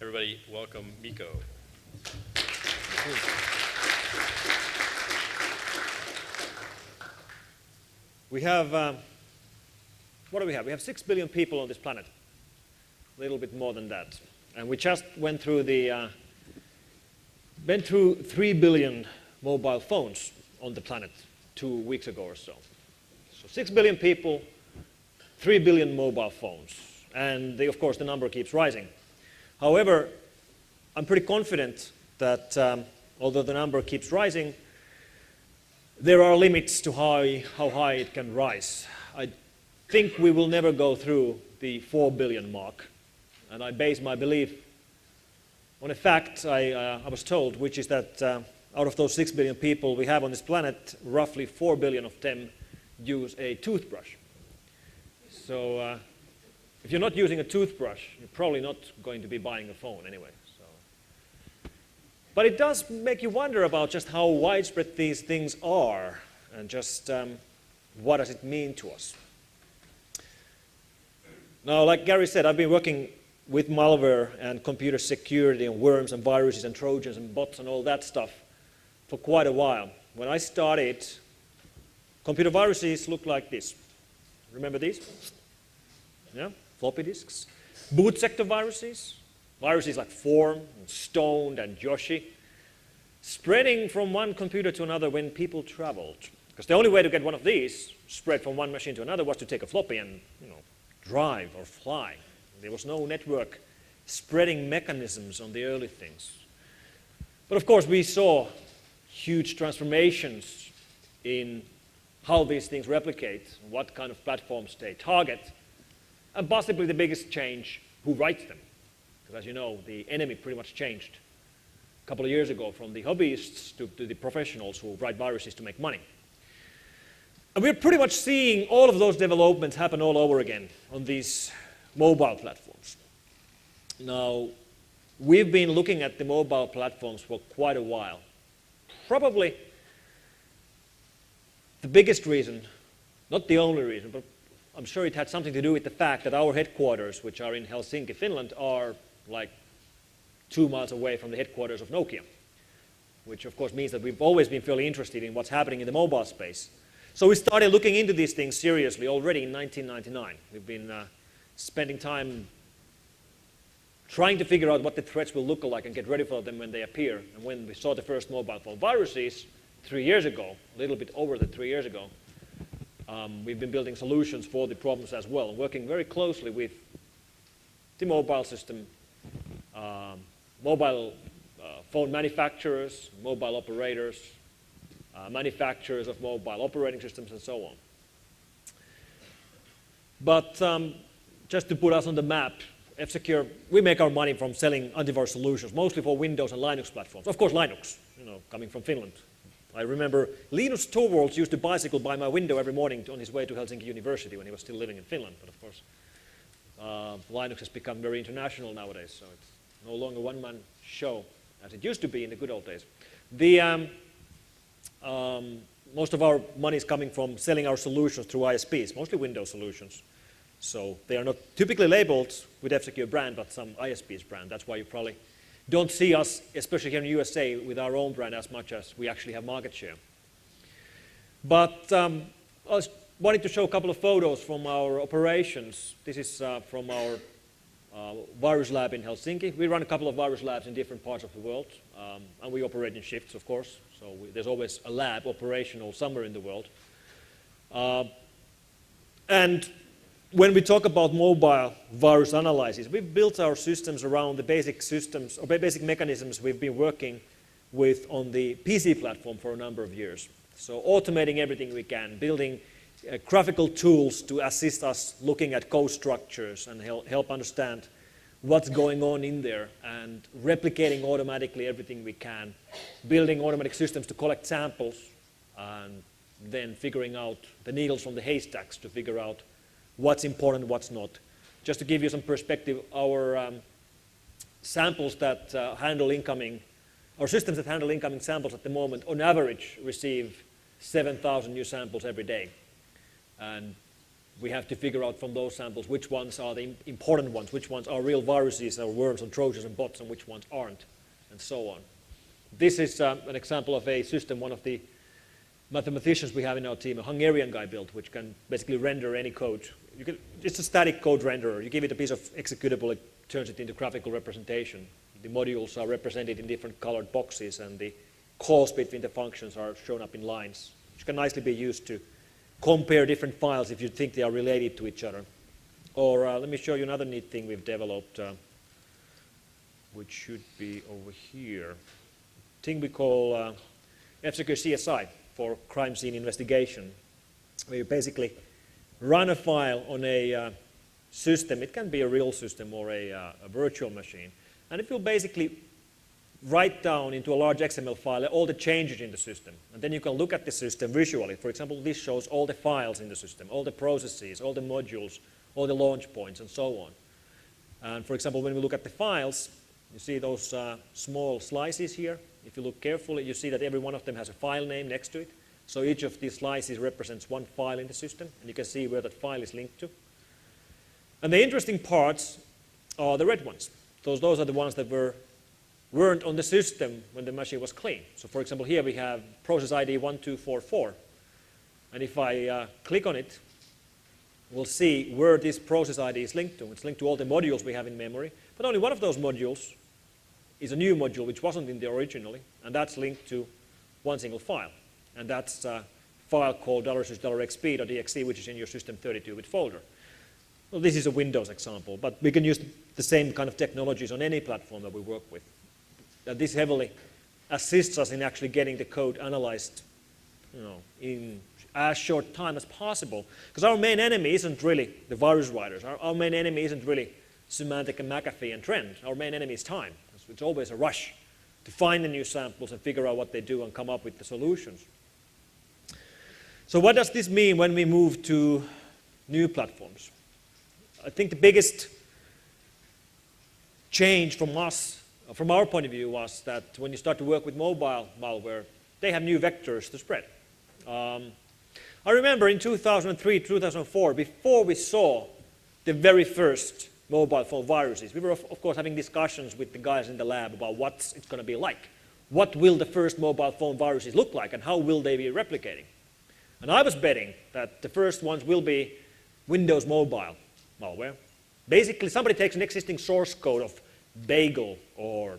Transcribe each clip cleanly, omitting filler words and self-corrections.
Everybody, welcome Mikko. We have, what do we have? We have 6 billion people on this planet, a little bit more than that. And we just went through 3 billion mobile phones on the planet 2 weeks ago or so. So 6 billion people, 3 billion mobile phones. And of course, the number keeps rising. However, I'm pretty confident that although the number keeps rising, there are limits to how high it can rise. I think we will never go through the 4 billion mark. And I base my belief on a fact I was told, which is that out of those 6 billion people we have on this planet, roughly 4 billion of them use a toothbrush. So if you're not using a toothbrush, you're probably not going to be buying a phone anyway. But it does make you wonder about just how widespread these things are and just what does it mean to us. Now, like Gary said, I've been working with malware and computer security and worms and viruses and trojans and bots and all that stuff for quite a while. When I started, computer viruses looked like this. Remember these? Yeah, floppy disks. Boot sector viruses. Viruses like Form, and Stoned, and Yoshi, spreading from one computer to another when people traveled. Because the only way to get one of these spread from one machine to another was to take a floppy and drive or fly. There was no network spreading mechanisms on the early things. But of course, we saw huge transformations in how these things replicate, what kind of platforms they target, and possibly the biggest change, who writes them. Because as you know, the enemy pretty much changed a couple of years ago from the hobbyists to the professionals who write viruses to make money. And we're pretty much seeing all of those developments happen all over again on these mobile platforms. Now, we've been looking at the mobile platforms for quite a while. Probably the biggest reason, not the only reason, but I'm sure it had something to do with the fact that our headquarters, which are in Helsinki, Finland, are like 2 miles away from the headquarters of Nokia, which of course means that we've always been fairly interested in what's happening in the mobile space. So we started looking into these things seriously already in 1999. We've been spending time trying to figure out what the threats will look like and get ready for them when they appear. And when we saw the first mobile phone viruses 3 years ago, a little bit over than 3 years ago, we've been building solutions for the problems as well, working very closely with the mobile system, mobile phone manufacturers, mobile operators, manufacturers of mobile operating systems, and so on. But just to put us on the map, F-Secure, we make our money from selling antivirus solutions, mostly for Windows and Linux platforms. Of course, Linux, coming from Finland. I remember Linus Torvalds used to bicycle by my window every morning on his way to Helsinki University when he was still living in Finland. But of course, Linux has become very international nowadays, so it's no longer one-man show as it used to be in the good old days. Most of our money is coming from selling our solutions through ISPs, mostly Windows solutions. So they are not typically labeled with F-Secure brand, but some ISP's brand. That's why you probably don't see us, especially here in the USA, with our own brand as much as we actually have market share. But I was wanting to show a couple of photos from our operations. This is from our virus lab in Helsinki. We run a couple of virus labs in different parts of the world, and we operate in shifts, of course. So there's always a lab operational somewhere in the world. And when we talk about mobile virus analysis, we've built our systems around the basic systems or basic mechanisms we've been working with on the PC platform for a number of years. So automating everything we can, building graphical tools to assist us looking at code structures and help understand what's going on in there, and replicating automatically everything we can, building automatic systems to collect samples, and then figuring out the needles from the haystacks to figure out what's important, what's not. Just to give you some perspective, our samples that handle incoming, our systems that handle incoming samples at the moment, on average, receive 7,000 new samples every day. And we have to figure out from those samples which ones are the important ones, which ones are real viruses or worms and trojans and bots, and which ones aren't, and so on. This is an example of a system one of the mathematicians we have in our team, a Hungarian guy built, which can basically render any code. It's a static code renderer. You give it a piece of executable, it turns it into graphical representation. The modules are represented in different colored boxes, and the calls between the functions are shown up in lines, which can nicely be used to compare different files if you think they are related to each other. Or let me show you another neat thing we've developed, which should be over here. A thing we call F-Secure CSI for crime scene investigation, where you basically run a file on a system. It can be a real system or a virtual machine. And it will basically write down into a large XML file all the changes in the system. And then you can look at the system visually. For example, this shows all the files in the system, all the processes, all the modules, all the launch points, and so on. And for example, when we look at the files, you see those small slices here. If you look carefully, you see that every one of them has a file name next to it. So each of these slices represents one file in the system, and you can see where that file is linked to. And the interesting parts are the red ones. Those are the ones that weren't on the system when the machine was clean. So for example, here we have process ID 1244. And if I click on it, we'll see where this process ID is linked to. It's linked to all the modules we have in memory. But only one of those modules is a new module which wasn't in there originally. And that's linked to one single file. And that's a file called $xp.exe, which is in your system 32-bit folder. Well, this is a Windows example, but we can use the same kind of technologies on any platform that we work with. This heavily assists us in actually getting the code analyzed, in as short time as possible. Because our main enemy isn't really the virus writers. Our main enemy isn't really Symantec and McAfee and Trend. Our main enemy is time. It's always a rush to find the new samples and figure out what they do and come up with the solutions. So what does this mean when we move to new platforms? I think the biggest change from us, from our point of view, was that when you start to work with mobile malware, they have new vectors to spread. I remember in 2003, 2004, before we saw the very first mobile phone viruses, we were of course having discussions with the guys in the lab about what it's going to be like. What will the first mobile phone viruses look like and how will they be replicating? And I was betting that the first ones will be Windows mobile malware. Basically, somebody takes an existing source code of Bagel or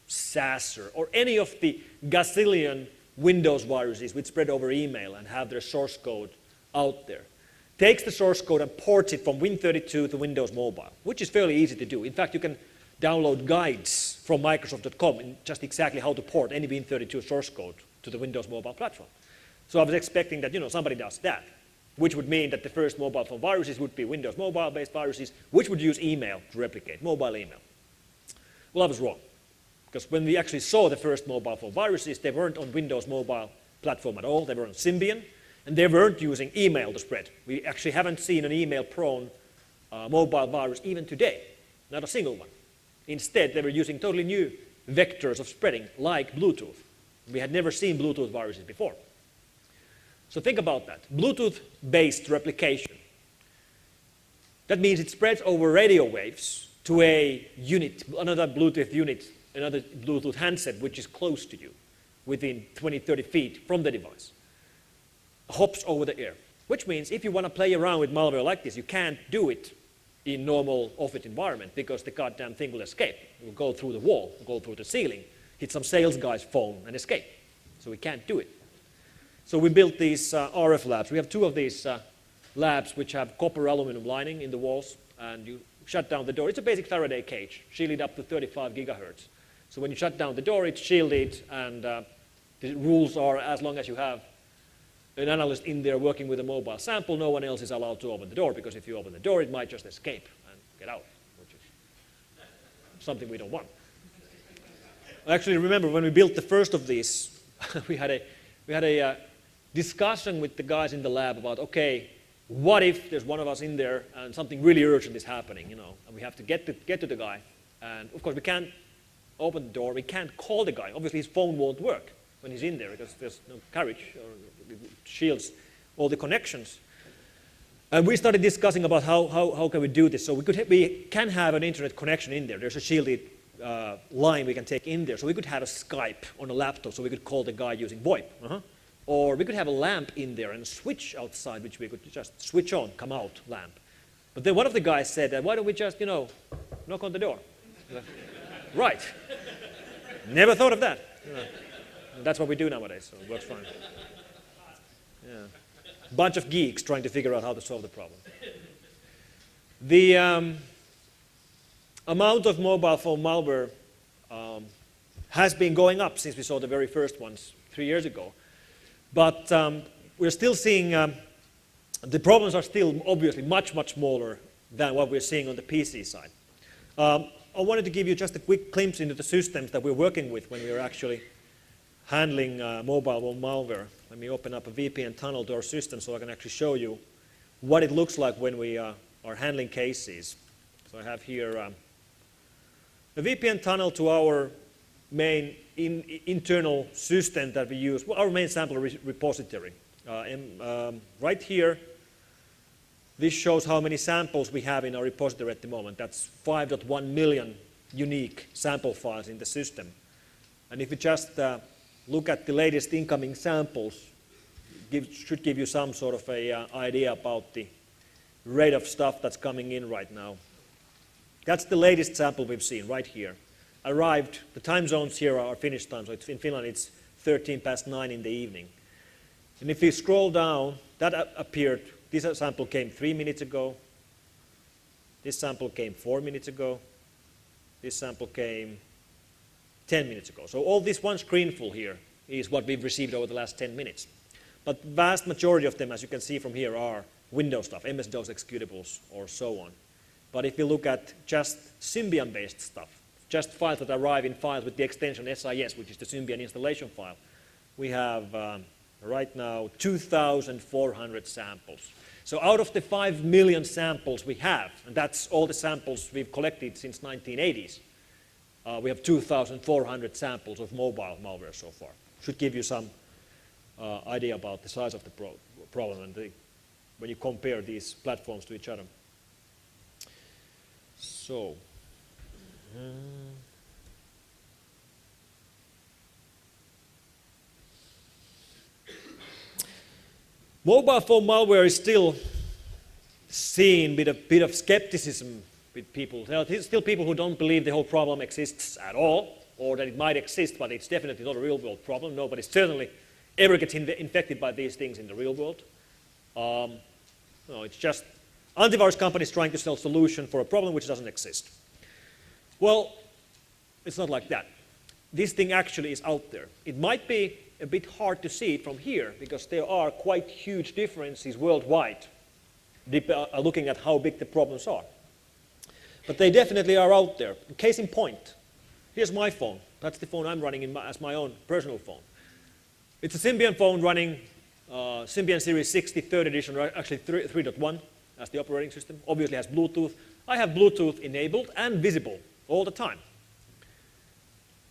Sasser or any of the gazillion Windows viruses which spread over email and have their source code out there. Takes the source code and ports it from Win32 to Windows Mobile, which is fairly easy to do. In fact, you can download guides from Microsoft.com in just exactly how to port any Win32 source code to the Windows Mobile platform. So I was expecting that somebody does that, which would mean that the first mobile phone viruses would be Windows Mobile-based viruses, which would use email to replicate, mobile email. Well, I was wrong, because when we actually saw the first mobile phone viruses, they weren't on Windows Mobile platform at all. They were on Symbian, and they weren't using email to spread. We actually haven't seen an email-prone mobile virus even today, not a single one. Instead, they were using totally new vectors of spreading, like Bluetooth. We had never seen Bluetooth viruses before. So think about that. Bluetooth-based replication. That means it spreads over radio waves to a unit, another Bluetooth unit, another Bluetooth handset, which is close to you, within 20, 30 feet from the device. Hops over the air, which means if you want to play around with malware like this, you can't do it in normal office environment because the goddamn thing will escape. It will go through the wall, go through the ceiling, hit some sales guy's phone and escape. So we can't do it. So we built these RF labs. We have two of these labs which have copper aluminum lining in the walls, and you shut down the door. It's a basic Faraday cage, shielded up to 35 gigahertz. So when you shut down the door, it's shielded, and the rules are as long as you have an analyst in there working with a mobile sample, no one else is allowed to open the door, because if you open the door, it might just escape and get out, which is something we don't want. I actually remember when we built the first of these, we had a discussion with the guys in the lab about, okay, what if there's one of us in there and something really urgent is happening, and we have to get to the guy, and of course we can't open the door, we can't call the guy. Obviously his phone won't work when he's in there because there's no carriage or it shields all the connections. And we started discussing about how can we do this. So we can have an internet connection in there. There's a shielded line we can take in there. So we could have a Skype on a laptop, so we could call the guy using VoIP. Or we could have a lamp in there and a switch outside, which we could just switch on, come out, lamp. But then one of the guys said, why don't we just, knock on the door? Right. Never thought of that. That's what we do nowadays, so it works fine. Yeah. Bunch of geeks trying to figure out how to solve the problem. The amount of mobile phone malware has been going up since we saw the very first ones 3 years ago. But we're still seeing, the problems are still obviously much, much smaller than what we're seeing on the PC side. I wanted to give you just a quick glimpse into the systems that we're working with when we are actually handling mobile phone malware. Let me open up a VPN tunnel to our system so I can actually show you what it looks like when we are handling cases. So I have here a VPN tunnel to our main internal system that we use, our main sample repository. Right here, this shows how many samples we have in our repository at the moment. That's 5.1 million unique sample files in the system. And if you just look at the latest incoming samples, should give you some sort of a idea about the rate of stuff that's coming in right now. That's the latest sample we've seen right here. Arrived, the time zones here are Finnish time, so in Finland it's 9:13 in the evening. And if you scroll down, that appeared, this sample came 3 minutes ago, this sample came 4 minutes ago, this sample came 10 minutes ago. So all this one screenful here is what we've received over the last 10 minutes. But vast majority of them, as you can see from here, are Windows stuff, MS-DOS executables, or so on. But if you look at just Symbian-based stuff, just files that arrive in files with the extension SIS, which is the Symbian installation file, we have right now 2,400 samples. So out of the 5 million samples we have, and that's all the samples we've collected since 1980s, we have 2,400 samples of mobile malware so far. Should give you some idea about the size of the problem and when you compare these platforms to each other. So, mobile phone malware is still seen with a bit of skepticism with people. There are still people who don't believe the whole problem exists at all, or that it might exist, but it's definitely not a real-world problem. Nobody certainly ever gets infected by these things in the real world. No, it's just antivirus companies trying to sell a solution for a problem which doesn't exist. Well, it's not like that. This thing actually is out there. It might be a bit hard to see it from here because there are quite huge differences worldwide looking at how big the problems are. But they definitely are out there. Case in point, here's my phone. That's the phone I'm running as my own personal phone. It's a Symbian phone running Symbian Series 60 3rd edition, or actually 3.1 as the operating system. Obviously has Bluetooth. I have Bluetooth enabled and visible all the time.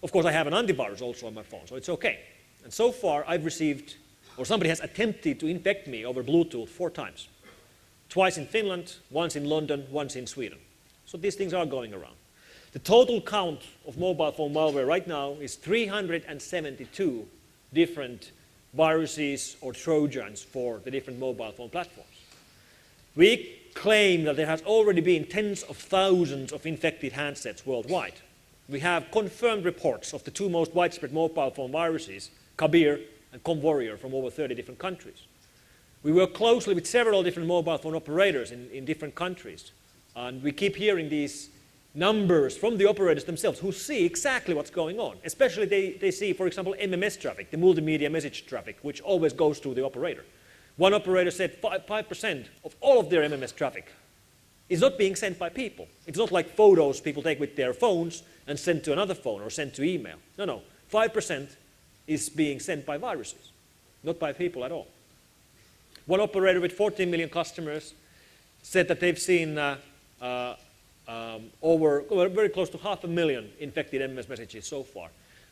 Of course, I have an antivirus also on my phone, so it's okay. And so far, I've received, or somebody has attempted to infect me over Bluetooth 4 times. Twice in Finland, once in London, once in Sweden. So these things are going around. The total count of mobile phone malware right now is 372 different viruses or Trojans for the different mobile phone platforms. We claim that there has already been tens of thousands of infected handsets worldwide. We have confirmed reports of the 2 most widespread mobile phone viruses, Kabir and ComWarrior, from over 30 different countries. We work closely with several different mobile phone operators in different countries. And we keep hearing these numbers from the operators themselves who see exactly what's going on. Especially they see, for example, MMS traffic, the multimedia message traffic, which always goes through the operator. One operator said 5% of all of their MMS traffic is not being sent by people. It's not like photos people take with their phones and send to another phone or send to email. No, 5% is being sent by viruses, not by people at all. One operator with 14 million customers said that they've seen very close to 500,000 infected MMS messages so far.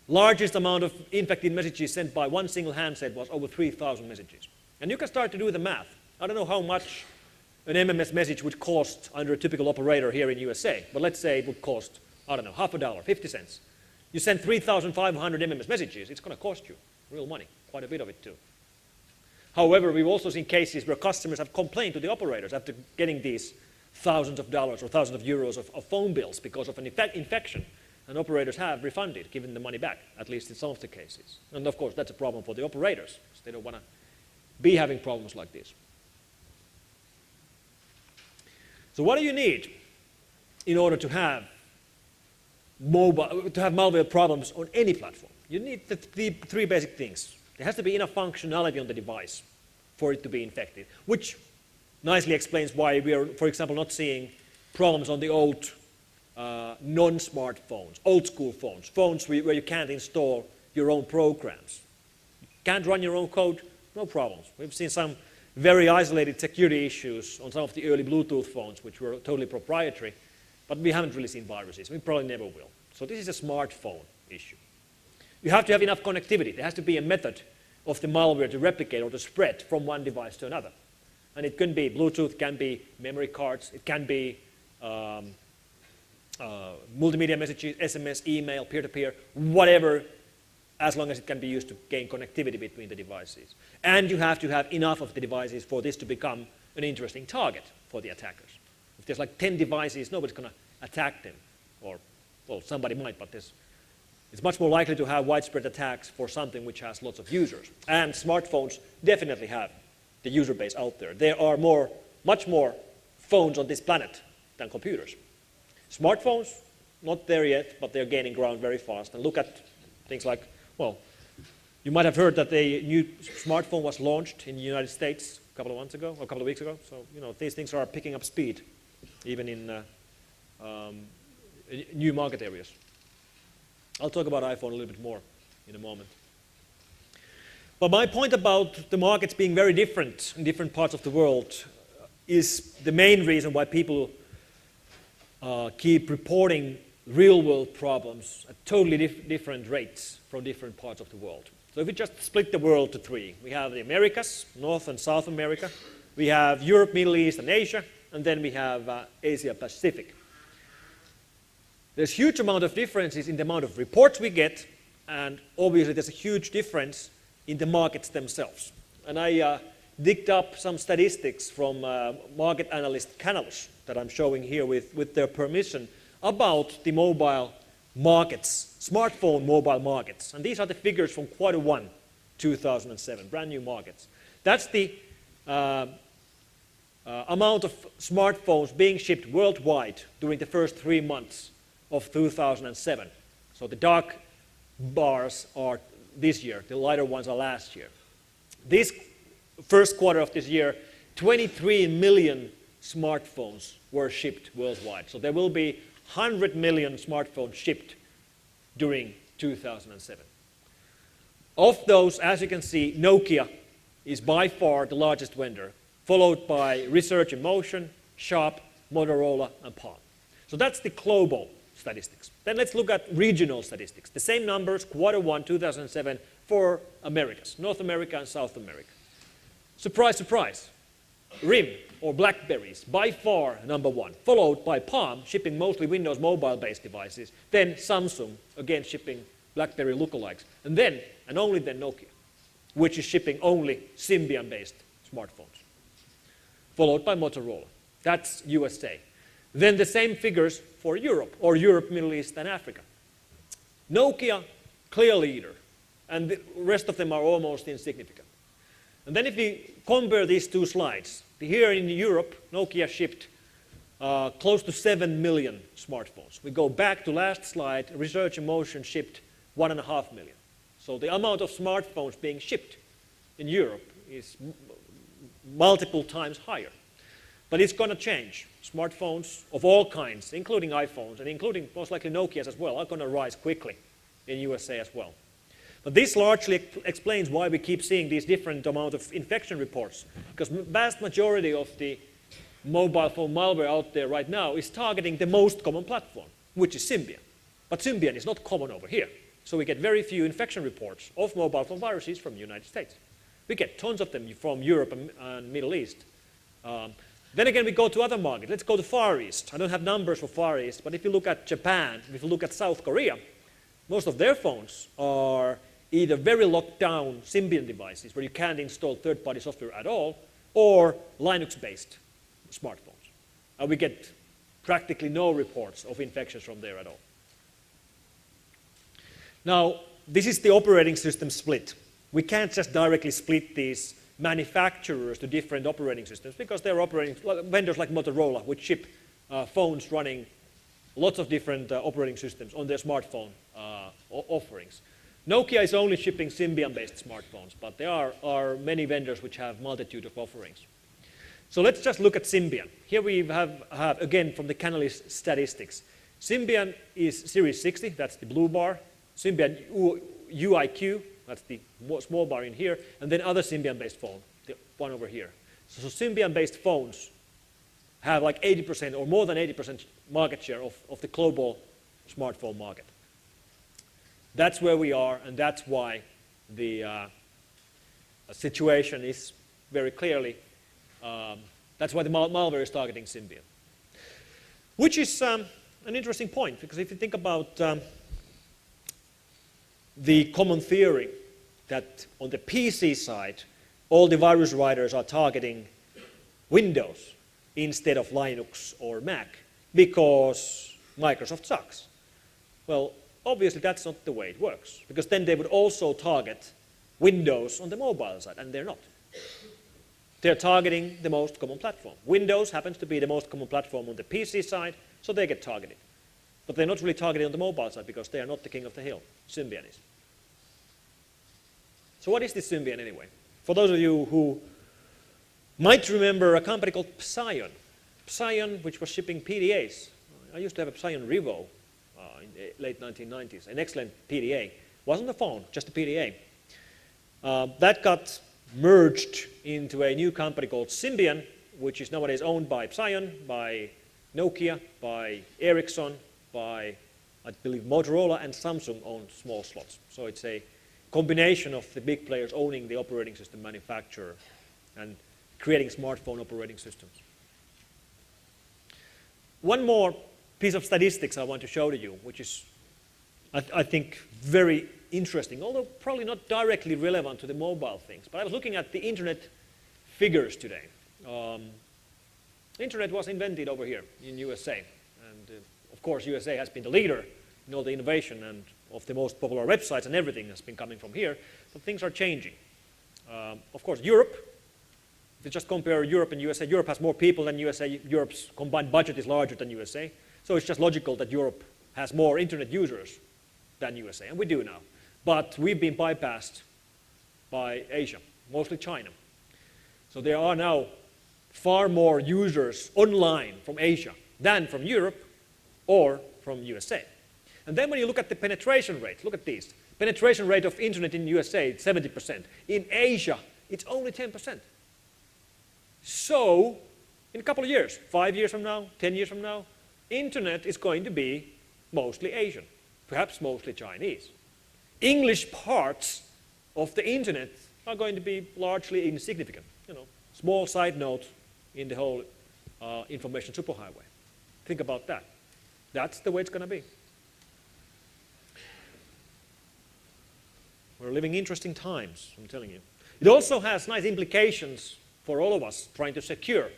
Largest amount of infected messages sent by one single handset was over 3,000 messages. And you can start to do the math. I don't know how much an MMS message would cost under a typical operator here in USA, but let's say it would cost, I don't know, half a dollar, 50 cents. You send 3,500 MMS messages, it's going to cost you real money, quite a bit of it too. However, we've also seen cases where customers have complained to the operators after getting these thousands of dollars or thousands of euros of phone bills because of an infection, and operators have refunded, given the money back, at least in some of the cases. And of course, that's a problem for the operators, because they don't want to be having problems like this. So what do you need in order to have malware problems on any platform? You need the three basic things. There has to be enough functionality on the device for it to be infected, which nicely explains why we are, for example, not seeing problems on the old non-smartphones, old school phones where you can't install your own programs. Can't run your own code, no problems. We've seen some very isolated security issues on some of the early Bluetooth phones, which were totally proprietary, but we haven't really seen viruses. We probably never will. So this is a smartphone issue. You have to have enough connectivity. There has to be a method of the malware to replicate or to spread from one device to another. And it can be Bluetooth, can be memory cards, it can be multimedia messages, SMS, email, peer-to-peer, whatever, as long as it can be used to gain connectivity between the devices. And you have to have enough of the devices for this to become an interesting target for the attackers. If there's like 10 devices, nobody's going to attack them. Or, well, somebody might, but it's much more likely to have widespread attacks for something which has lots of users. And smartphones definitely have the user base out there. There are much more phones on this planet than computers. Smartphones, not there yet, but they're gaining ground very fast. And look at things like, well, you might have heard that a new smartphone was launched in the United States a couple of months ago, or a couple of weeks ago. So, you know, these things are picking up speed, even in new market areas. I'll talk about iPhone a little bit more in a moment. But my point about the markets being very different in different parts of the world is the main reason why people keep reporting real-world problems at totally different rates from different parts of the world. So if we just split the world to three, we have the Americas, North and South America, we have Europe, Middle East, and Asia, and then we have Asia Pacific. There's a huge amount of differences in the amount of reports we get, and obviously there's a huge difference in the markets themselves. And I digged up some statistics from market analyst Canalys that I'm showing here with their permission about the mobile markets, smartphone mobile markets. And these are the figures from Q1 2007, brand new markets. That's the amount of smartphones being shipped worldwide during the first 3 months of 2007. So the dark bars are this year, the lighter ones are last year. This first quarter of this year, 23 million smartphones were shipped worldwide. So there will be 100 million smartphones shipped during 2007. Of those, as you can see, Nokia is by far the largest vendor, followed by Research in Motion, Sharp, Motorola, and Palm. So that's the global statistics. Then let's look at regional statistics. The same numbers, Q1 2007 for Americas, North America and South America. Surprise, surprise. RIM, or Blackberries, by far #1, followed by Palm, shipping mostly Windows mobile-based devices, then Samsung, again shipping BlackBerry lookalikes, and then, and only then, Nokia, which is shipping only Symbian-based smartphones, followed by Motorola. That's USA. Then the same figures for Europe, or Europe, Middle East, and Africa. Nokia, clear leader, and the rest of them are almost insignificant. And then if we compare these two slides, here in Europe, Nokia shipped close to 7 million smartphones. We go back to last slide, Research in Motion shipped 1.5 million. So the amount of smartphones being shipped in Europe is multiple times higher. But it's going to change. Smartphones of all kinds, including iPhones, and including most likely Nokias as well, are going to rise quickly in USA as well. But this largely explains why we keep seeing these different amount of infection reports, because the vast majority of the mobile phone malware out there right now is targeting the most common platform, which is Symbian. But Symbian is not common over here. So we get very few infection reports of mobile phone viruses from the United States. We get tons of them from Europe and Middle East. Then again, we go to other markets. Let's go to Far East. I don't have numbers for Far East, but if you look at Japan, if you look at South Korea, most of their phones are either very locked down Symbian devices where you can't install third-party software at all, or Linux-based smartphones. And we get practically no reports of infections from there at all. Now, this is the operating system split. We can't just directly split these manufacturers to different operating systems because there are vendors like Motorola which ship phones running lots of different operating systems on their smartphone offerings. Nokia is only shipping Symbian-based smartphones, but there are many vendors which have multitude of offerings. So let's just look at Symbian. Here we have again, from the Canalys statistics. Symbian is Series 60, that's the blue bar. Symbian UIQ, that's the small bar in here, and then other Symbian-based phone, the one over here. So Symbian-based phones have like 80% or more than 80% market share of the global smartphone market. That's where we are, and that's why the situation is very clearly, that's why the malware is targeting Symbian. Which is an interesting point, because if you think about the common theory that on the PC side, all the virus writers are targeting Windows instead of Linux or Mac because Microsoft sucks. Well, obviously that's not the way it works, because then they would also target Windows on the mobile side, and they're not. They're targeting the most common platform. Windows happens to be the most common platform on the PC side, so they get targeted. But they're not really targeted on the mobile side because they are not the king of the hill. Symbian is. So what is this Symbian anyway? For those of you who might remember a company called Psion. Psion, which was shipping PDAs. I used to have a Psion Revo in the late 1990s, an excellent PDA. Wasn't a phone, just a PDA. That got merged into a new company called Symbian, which is nowadays owned by Psion, by Nokia, by Ericsson, by, I believe, Motorola, and Samsung own small slots. So it's a combination of the big players owning the operating system manufacturer and creating smartphone operating systems. One more piece of statistics I want to show to you, which is, I think, very interesting, although probably not directly relevant to the mobile things. But I was looking at the internet figures today. The internet was invented over here in USA. And of course, USA has been the leader in all the innovation, and of the most popular websites and everything has been coming from here. But things are changing. Of course, Europe, if you just compare Europe and USA, Europe has more people than USA. Europe's combined budget is larger than USA. So it's just logical that Europe has more internet users than USA, and we do now. But we've been bypassed by Asia, mostly China. So there are now far more users online from Asia than from Europe or from USA. And then when you look at the penetration rate, look at these. Penetration rate of internet in USA is 70%. In Asia, it's only 10%. So in a couple of years, 5 years from now, 10 years from now, internet is going to be mostly Asian, perhaps mostly Chinese. English parts of the internet are going to be largely insignificant. You know, small side note in the whole information superhighway. Think about that. That's the way it's going to be. We're living interesting times, I'm telling you. It also has nice implications for all of us trying to secure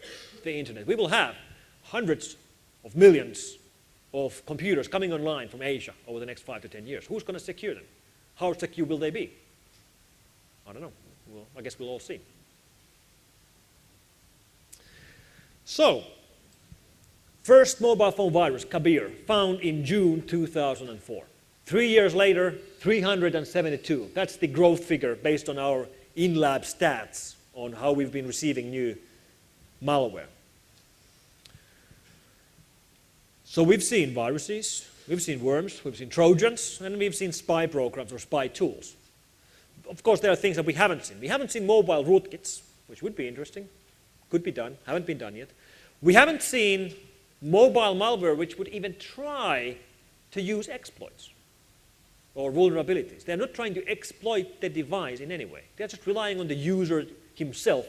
the internet. We will have hundreds of millions of computers coming online from Asia over the next 5 to 10 years. Who's going to secure them? How secure will they be? I don't know. Well, I guess we'll all see. So, first mobile phone virus, Kabir, found in June 2004. 3 years later, 372. That's the growth figure based on our in-lab stats on how we've been receiving new malware. So we've seen viruses, we've seen worms, we've seen Trojans, and we've seen spy programs or spy tools. Of course, there are things that we haven't seen. We haven't seen mobile rootkits, which would be interesting, could be done, haven't been done yet. We haven't seen mobile malware which would even try to use exploits or vulnerabilities. They're not trying to exploit the device in any way. They're just relying on the user himself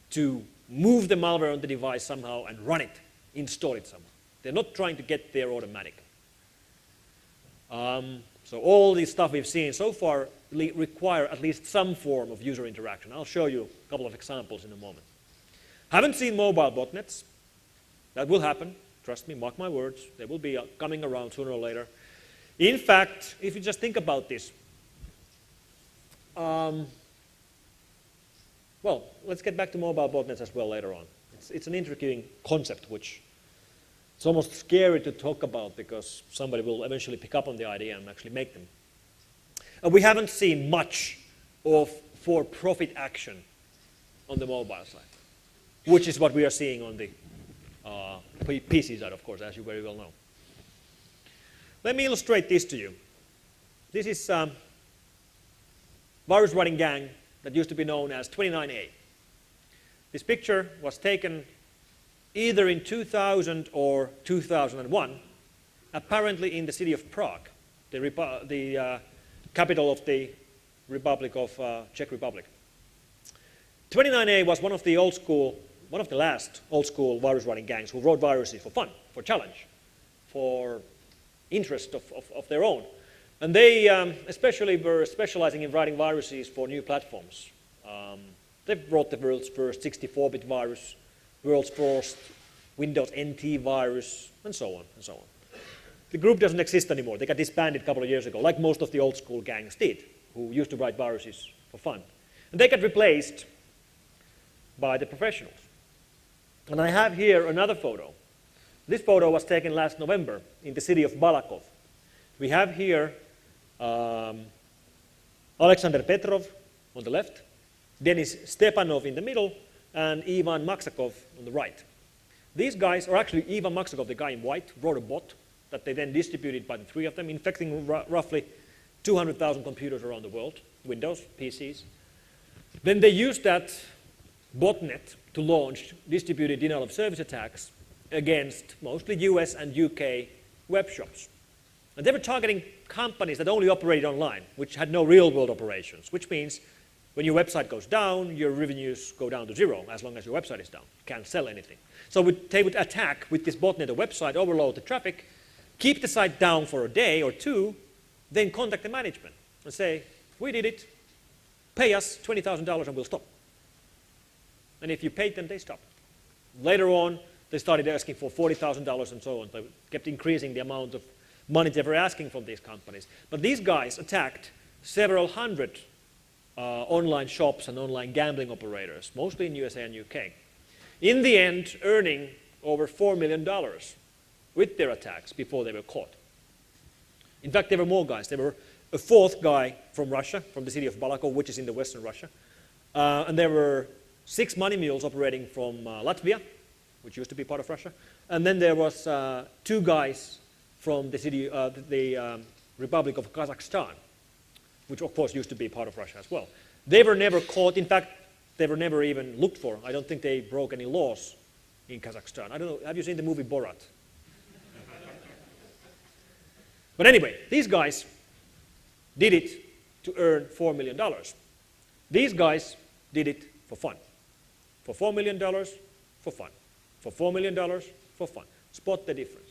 to move the malware on the device somehow and run it, install it somehow. They're not trying to get there automatically. So all this stuff we've seen so far require at least some form of user interaction. I'll show you a couple of examples in a moment. Haven't seen mobile botnets. That will happen. Trust me, mark my words. They will be coming around sooner or later. In fact, if you just think about this, well, let's get back to mobile botnets as well later on. It's an intriguing concept, which it's almost scary to talk about because somebody will eventually pick up on the idea and actually make them. We haven't seen much of for-profit action on the mobile side, which is what we are seeing on the PC side, of course, as you very well know. Let me illustrate this to you. This is virus writing gang that used to be known as 29A. This picture was taken either in 2000 or 2001, apparently in the city of Prague, the capital of the Republic of Czech Republic. 29A was one of the last old school virus writing gangs who wrote viruses for fun, for challenge, for interest of their own. And they especially were specializing in writing viruses for new platforms. They wrote the world's first 64-bit virus, world's first Windows NT virus, and so on and so on. The group doesn't exist anymore. They got disbanded a couple of years ago, like most of the old school gangs did, who used to write viruses for fun. And they got replaced by the professionals. And I have here another photo. This photo was taken last November in the city of Balakov. We have here Alexander Petrov on the left, Denis Stepanov in the middle, and Ivan Maksakov on the right. These guys, or actually Ivan Maksakov, the guy in white, wrote a bot that they then distributed by the three of them, infecting roughly 200,000 computers around the world, Windows, PCs. Then they used that botnet to launch distributed denial of service attacks against mostly US and UK web shops. And they were targeting companies that only operated online, which had no real-world operations, which means when your website goes down, your revenues go down to zero as long as your website is down. You can't sell anything. So they would attack with this botnet a website, overload the traffic, keep the site down for a day or two, then contact the management and say, we did it, pay us $20,000 and we'll stop. And if you paid them, they stopped. Later on, they started asking for $40,000 and so on. They kept increasing the amount of money they were asking from these companies. But these guys attacked several hundred online shops and online gambling operators, mostly in USA and UK. In the end, earning over $4 million with their attacks before they were caught. In fact, there were more guys. There were a fourth guy from Russia, from the city of Balakov, which is in the western Russia. And there were 6 money mules operating from Latvia, which used to be part of Russia. And then there was 2 guys from the city, the Republic of Kazakhstan, which of course used to be part of Russia as well. They were never caught. In fact, they were never even looked for. I don't think they broke any laws in Kazakhstan. I don't know, have you seen the movie Borat? But anyway, these guys did it to earn $4 million. These guys did it for fun. For $4 million, for fun. For $4 million, for fun. Spot the difference.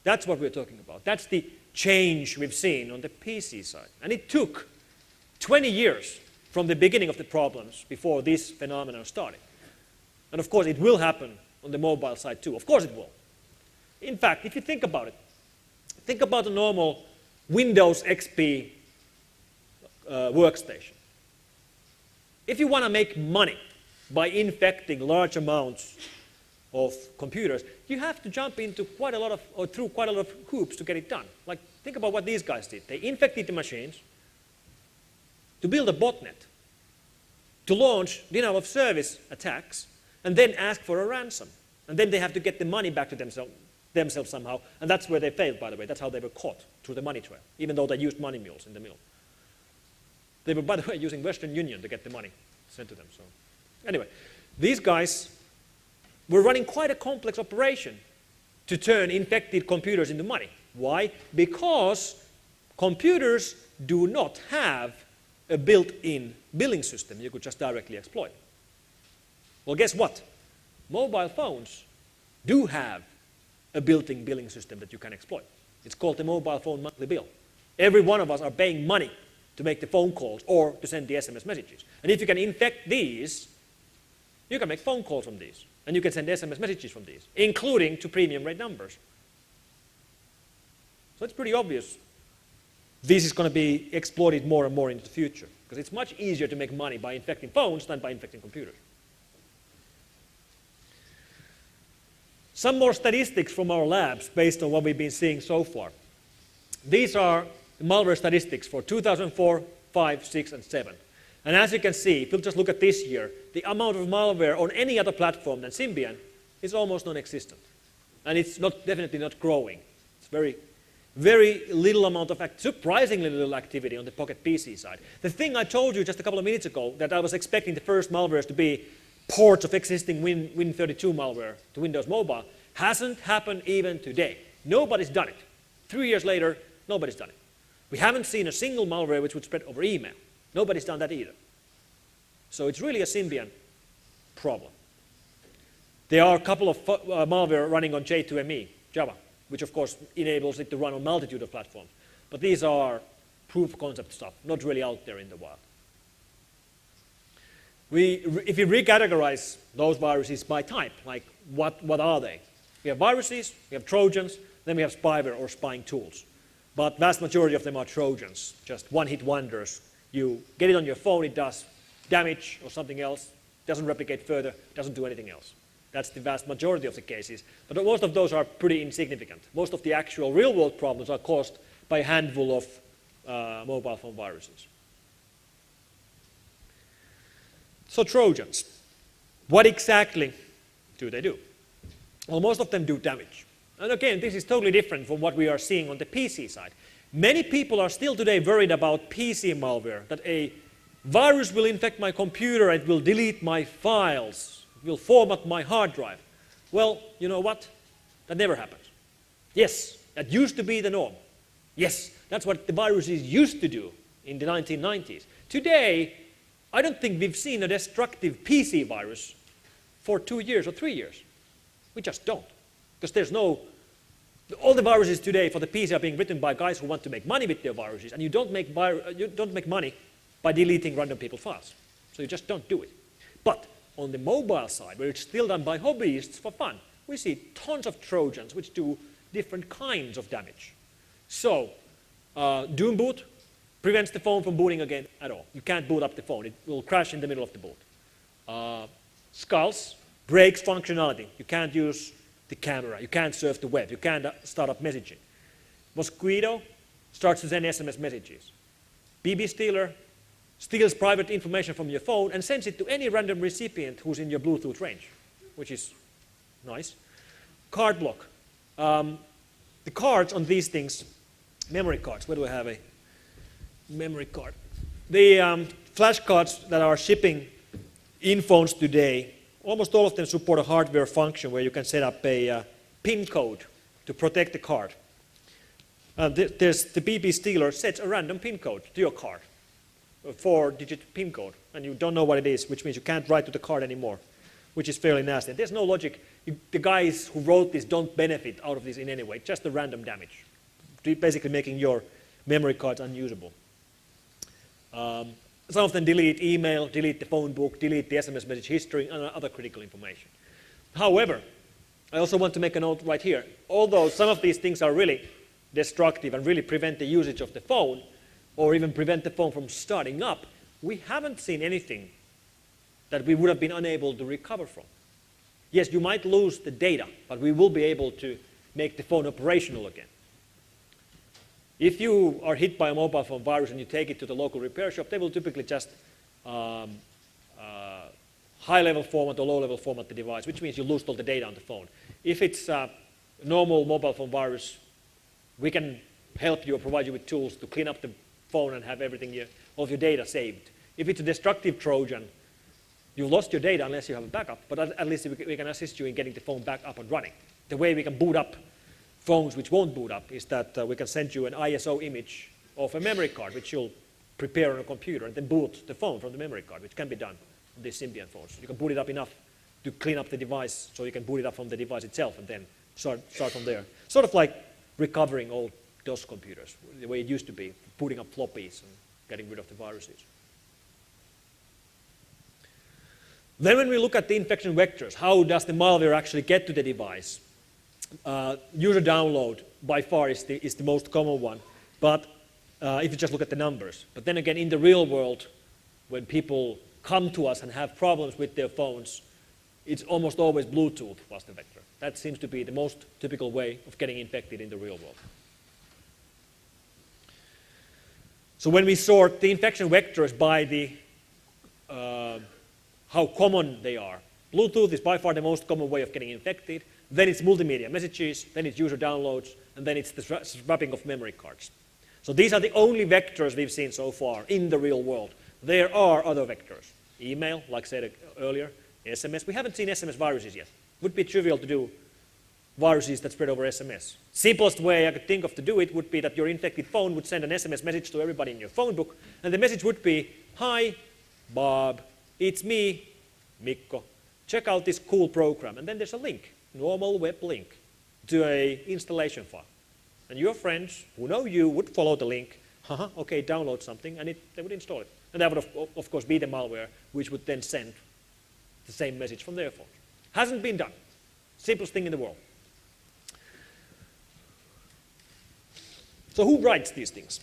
That's what we're talking about. That's the change we've seen on the PC side. And it took 20 years from the beginning of the problems before this phenomenon started. And of course, it will happen on the mobile side too. Of course it will. In fact, if you think about it, think about a normal Windows XP workstation. If you want to make money by infecting large amounts of computers, you have to jump into quite a lot of, or through quite a lot of hoops to get it done. Like, think about what these guys did. They infected the machines to build a botnet, to launch denial of service attacks, and then ask for a ransom. And then they have to get the money back to themselves somehow. And that's where they failed, by the way. That's how they were caught, through the money trail, even though they used money mules in the middle. They were, by the way, using Western Union to get the money sent to them. So, anyway, these guys were running quite a complex operation to turn infected computers into money. Why? Because computers do not have a built-in billing system you could just directly exploit. Well, guess what? mobile phones do have a built-in billing system that you can exploit. It's called the mobile phone monthly bill. Every one of us are paying money to make the phone calls or to send the SMS messages. And if you can infect these, you can make phone calls from these. And you can send SMS messages from these, including to premium rate numbers. So it's pretty obvious this is going to be exploited more and more into the future, because it's much easier to make money by infecting phones than by infecting computers. Some more statistics from our labs based on what we've been seeing so far. These are the malware statistics for 2004, 5, 6, and 7. And as you can see, if you just look at this year, the amount of malware on any other platform than Symbian is almost non-existent. And it's definitely not growing. It's very little amount of, surprisingly little activity on the Pocket PC side. The thing I told you just a couple of minutes ago, that I was expecting the first malwares to be ports of existing Win32 malware to Windows Mobile, hasn't happened even today. Nobody's done it. 3 years later, nobody's done it. We haven't seen a single malware which would spread over email. Nobody's done that either. So it's really a Symbian problem. There are a couple of malware running on J2ME, Java, which of course enables it to run on a multitude of platforms. But these are proof of concept stuff, not really out there in the wild. If you recategorize those viruses by type, like what are they? We have viruses, we have Trojans, then we have spyware or spying tools. But vast majority of them are Trojans, just one-hit wonders. You get it on your phone, it does damage or something else, doesn't replicate further, doesn't do anything else. That's the vast majority of the cases. But most of those are pretty insignificant. Most of the actual real-world problems are caused by a handful of mobile phone viruses. So Trojans, what exactly do they do? Well, most of them do damage. And again, this is totally different from what we are seeing on the PC side. Many people are still today worried about PC malware, that a virus will infect my computer, it will delete my files, it will format my hard drive. Well, you know what? That never happens. Yes, that used to be the norm. Yes, that's what the viruses used to do in the 1990s. Today, I don't think we've seen a destructive PC virus for 2 years or 3 years. We just don't. Because there's no, all the viruses today for the PC are being written by guys who want to make money with their viruses, and you don't make money by deleting random people's files. So you just don't do it. But on the mobile side, where it's still done by hobbyists for fun, we see tons of Trojans which do different kinds of damage. So Doom boot prevents the phone from booting again at all. You can't boot up the phone. It will crash in the middle of the boot. Skulls breaks functionality. You can't use the camera. You can't surf the web. You can't start up messaging. Mosquito starts to send SMS messages. BB Stealer steals private information from your phone and sends it to any random recipient who's in your Bluetooth range, which is nice. Card block. The cards on these things, memory cards. Where do I have a memory card? The flash cards that are shipping in phones today, almost all of them support a hardware function where you can set up a PIN code to protect the card. There's the BB Stealer sets a random PIN code to your card, a 4-digit PIN code, and you don't know what it is, which means you can't write to the card anymore, which is fairly nasty. And there's no logic. The guys who wrote this don't benefit out of this in any way, just the random damage, basically making your memory cards unusable. Some of them delete email, delete the phone book, delete the SMS message history, and other critical information. However, I also want to make a note right here. Although some of these things are really destructive and really prevent the usage of the phone, or even prevent the phone from starting up, we haven't seen anything that we would have been unable to recover from. Yes, you might lose the data, but we will be able to make the phone operational again. If you are hit by a mobile phone virus and you take it to the local repair shop, they will typically just high-level format or low-level format the device, which means you lose all the data on the phone. If it's a normal mobile phone virus, we can help you or provide you with tools to clean up the phone and have everything, all of your data saved. If it's a destructive Trojan, you've lost your data unless you have a backup, but at least we can assist you in getting the phone back up and running. The way we can boot up phones which won't boot up is that we can send you an ISO image of a memory card which you'll prepare on a computer and then boot the phone from the memory card, which can be done on these Symbian phones. You can boot it up enough to clean up the device so you can boot it up from the device itself and then start from there. Sort of like recovering old DOS computers, the way it used to be, booting up floppies and getting rid of the viruses. Then when we look at the infection vectors, how does the malware actually get to the device? User download by far is the most common one, but if you just look at the numbers. But then again, in the real world, when people come to us and have problems with their phones, it's almost always Bluetooth was the vector. That seems to be the most typical way of getting infected in the real world. So when we sort the infection vectors by the how common they are, Bluetooth is by far the most common way of getting infected. Then it's multimedia messages, then it's user downloads, and then it's the swapping of memory cards. So these are the only vectors we've seen so far in the real world. There are other vectors. Email, like I said earlier, SMS. We haven't seen SMS viruses yet. It would be trivial to do viruses that spread over SMS. Simplest way I could think of to do it would be that your infected phone would send an SMS message to everybody in your phone book, and the message would be, "Hi, Bob, it's me, Mikko. Check out this cool program." And then there's a link, normal web link, to an installation file. And your friends who know you would follow the link, okay, download something, and they would install it. And that would, of course, be the malware, which would then send the same message from their phone. Hasn't been done. Simplest thing in the world. So who writes these things?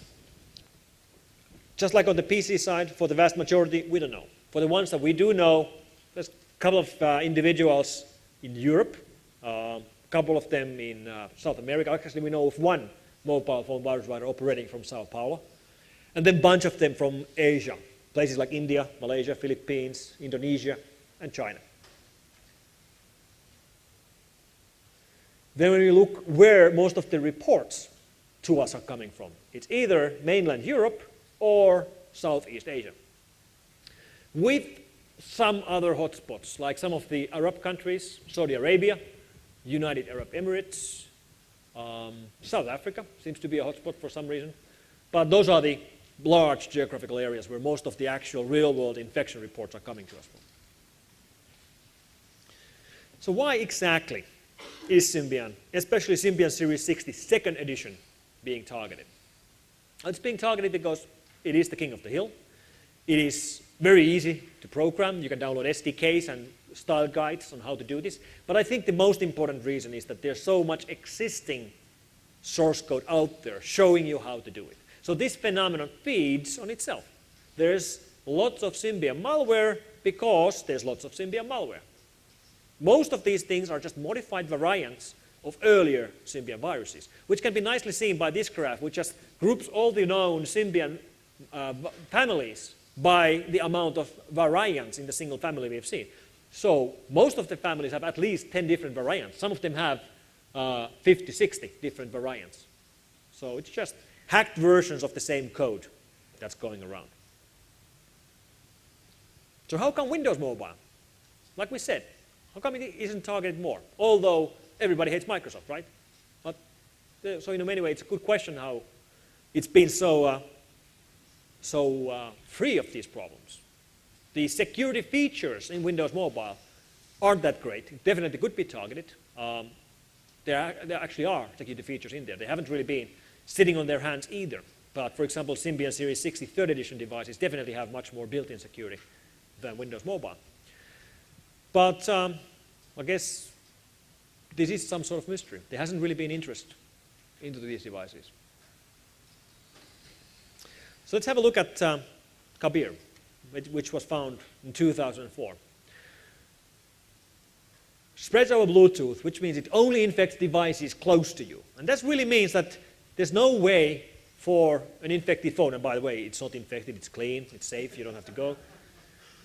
Just like on the PC side, for the vast majority, we don't know. For the ones that we do know, there's a couple of individuals in Europe, a couple of them in South America. Actually, we know of one mobile phone virus writer operating from Sao Paulo. And then a bunch of them from Asia, places like India, Malaysia, Philippines, Indonesia, and China. Then when we look where most of the reports to us are coming from, it's either mainland Europe or Southeast Asia. With some other hotspots, like some of the Arab countries, Saudi Arabia, United Arab Emirates, South Africa seems to be a hotspot for some reason. But those are the large geographical areas where most of the actual real-world infection reports are coming to us from. So why exactly is Symbian, especially Symbian Series 60 second edition, being targeted? It's being targeted because it is the king of the hill. It is very easy to program. You can download SDKs and style guides on how to do this. But I think the most important reason is that there's so much existing source code out there showing you how to do it. So this phenomenon feeds on itself. There's lots of Symbian malware because there's lots of Symbian malware. Most of these things are just modified variants of earlier Symbian viruses, which can be nicely seen by this graph, which just groups all the known Symbian families by the amount of variants in the single family we've seen. So most of the families have at least 10 different variants. Some of them have 50, 60 different variants. So it's just hacked versions of the same code that's going around. So how come Windows Mobile? Like we said, how come it isn't targeted more? Although everybody hates Microsoft, right? But, so in many ways, it's a good question how it's been so free of these problems. The security features in Windows Mobile aren't that great. It definitely could be targeted. There actually are security features in there. They haven't really been sitting on their hands either. But for example, Symbian Series 60 3rd edition devices definitely have much more built-in security than Windows Mobile. But I guess this is some sort of mystery. There hasn't really been interest into these devices. So let's have a look at Kabir, which was found in 2004. Spreads over Bluetooth, which means it only infects devices close to you. And that really means that there's no way for an infected phone, and by the way, it's not infected, it's clean, it's safe, you don't have to go.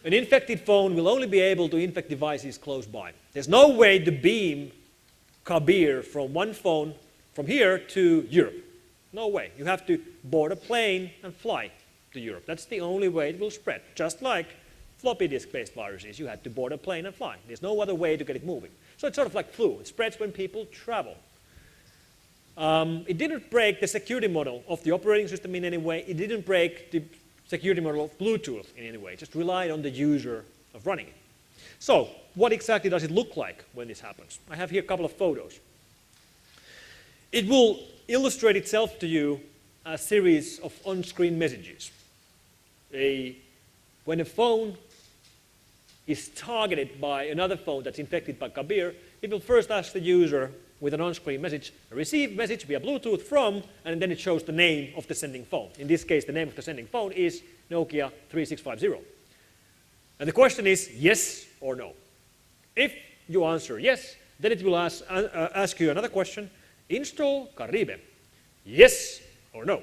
An infected phone will only be able to infect devices close by. There's no way to beam Kabir from one phone from here to Europe. No way. You have to board a plane and fly to Europe. That's the only way it will spread. Just like floppy disk-based viruses, you had to board a plane and fly. There's no other way to get it moving. So it's sort of like flu. It spreads when people travel. It didn't break the security model of the operating system in any way. It didn't break the security model of Bluetooth in any way. It just relied on the user of running it. So what exactly does it look like when this happens? I have here a couple of photos. It will illustrate itself to you a series of on-screen messages. When a phone is targeted by another phone that's infected by Kabir, it will first ask the user with an on-screen message, receive message via Bluetooth from, and then it shows the name of the sending phone. In this case, the name of the sending phone is Nokia 3650. And the question is yes or no. If you answer yes, then it will ask you another question, install Caribe, yes or no.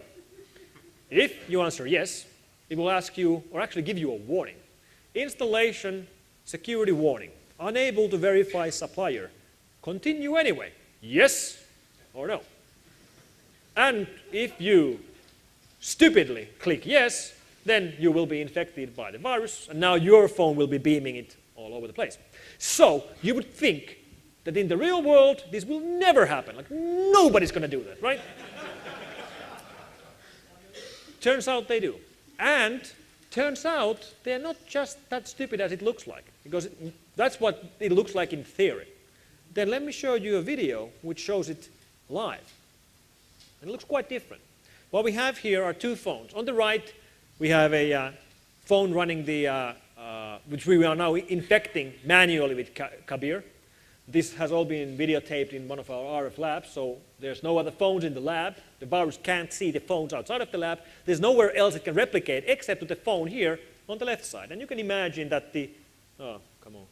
If you answer yes, it will ask you, or actually give you a warning. Installation security warning, unable to verify supplier. Continue anyway, yes or no. And if you stupidly click yes, then you will be infected by the virus, and now your phone will be beaming it all over the place. So you would think that in the real world, this will never happen. Like, nobody's going to do that, right? Turns out they do. And turns out they're not just that stupid as it looks like, because that's what it looks like in theory. Then let me show you a video which shows it live. And it looks quite different. What we have here are two phones. On the right, we have a phone running the, which we are now infecting manually with Kabir. This has all been videotaped in one of our RF labs, so there's no other phones in the lab. The virus can't see the phones outside of the lab. There's nowhere else it can replicate except to the phone here on the left side. And you can imagine that the, oh, come on.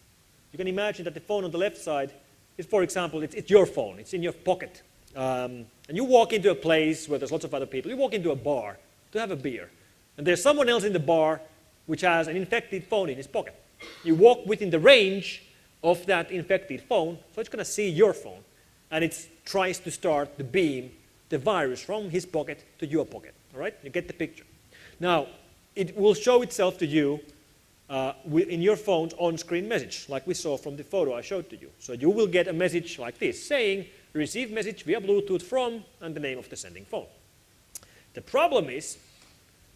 You can imagine that the phone on the left side is, for example, it's your phone. It's in your pocket. And you walk into a place where there's lots of other people. You walk into a bar to have a beer. And there's someone else in the bar which has an infected phone in his pocket. You walk within the range of that infected phone, so it's going to see your phone, and it tries to start the beam, the virus from his pocket to your pocket. All right? You get the picture. Now, it will show itself to you in your phone's on-screen message, like we saw from the photo I showed to you. So you will get a message like this, saying, receive message via Bluetooth from, and the name of the sending phone. The problem is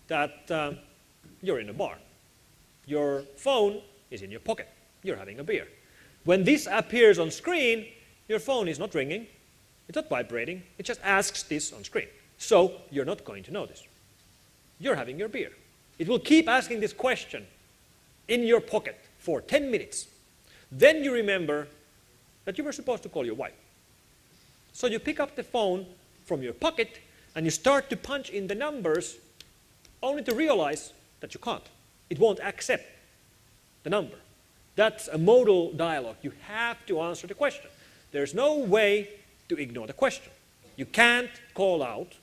that you're in a bar. Your phone is in your pocket. You're having a beer. When this appears on screen, your phone is not ringing, it's not vibrating, it just asks this on screen. So you're not going to know this. You're having your beer. It will keep asking this question in your pocket for 10 minutes. Then you remember that you were supposed to call your wife. So you pick up the phone from your pocket and you start to punch in the numbers only to realize that you can't. It won't accept the number. That's a modal dialogue. You have to answer the question. There's no way to ignore the question. You can't call out.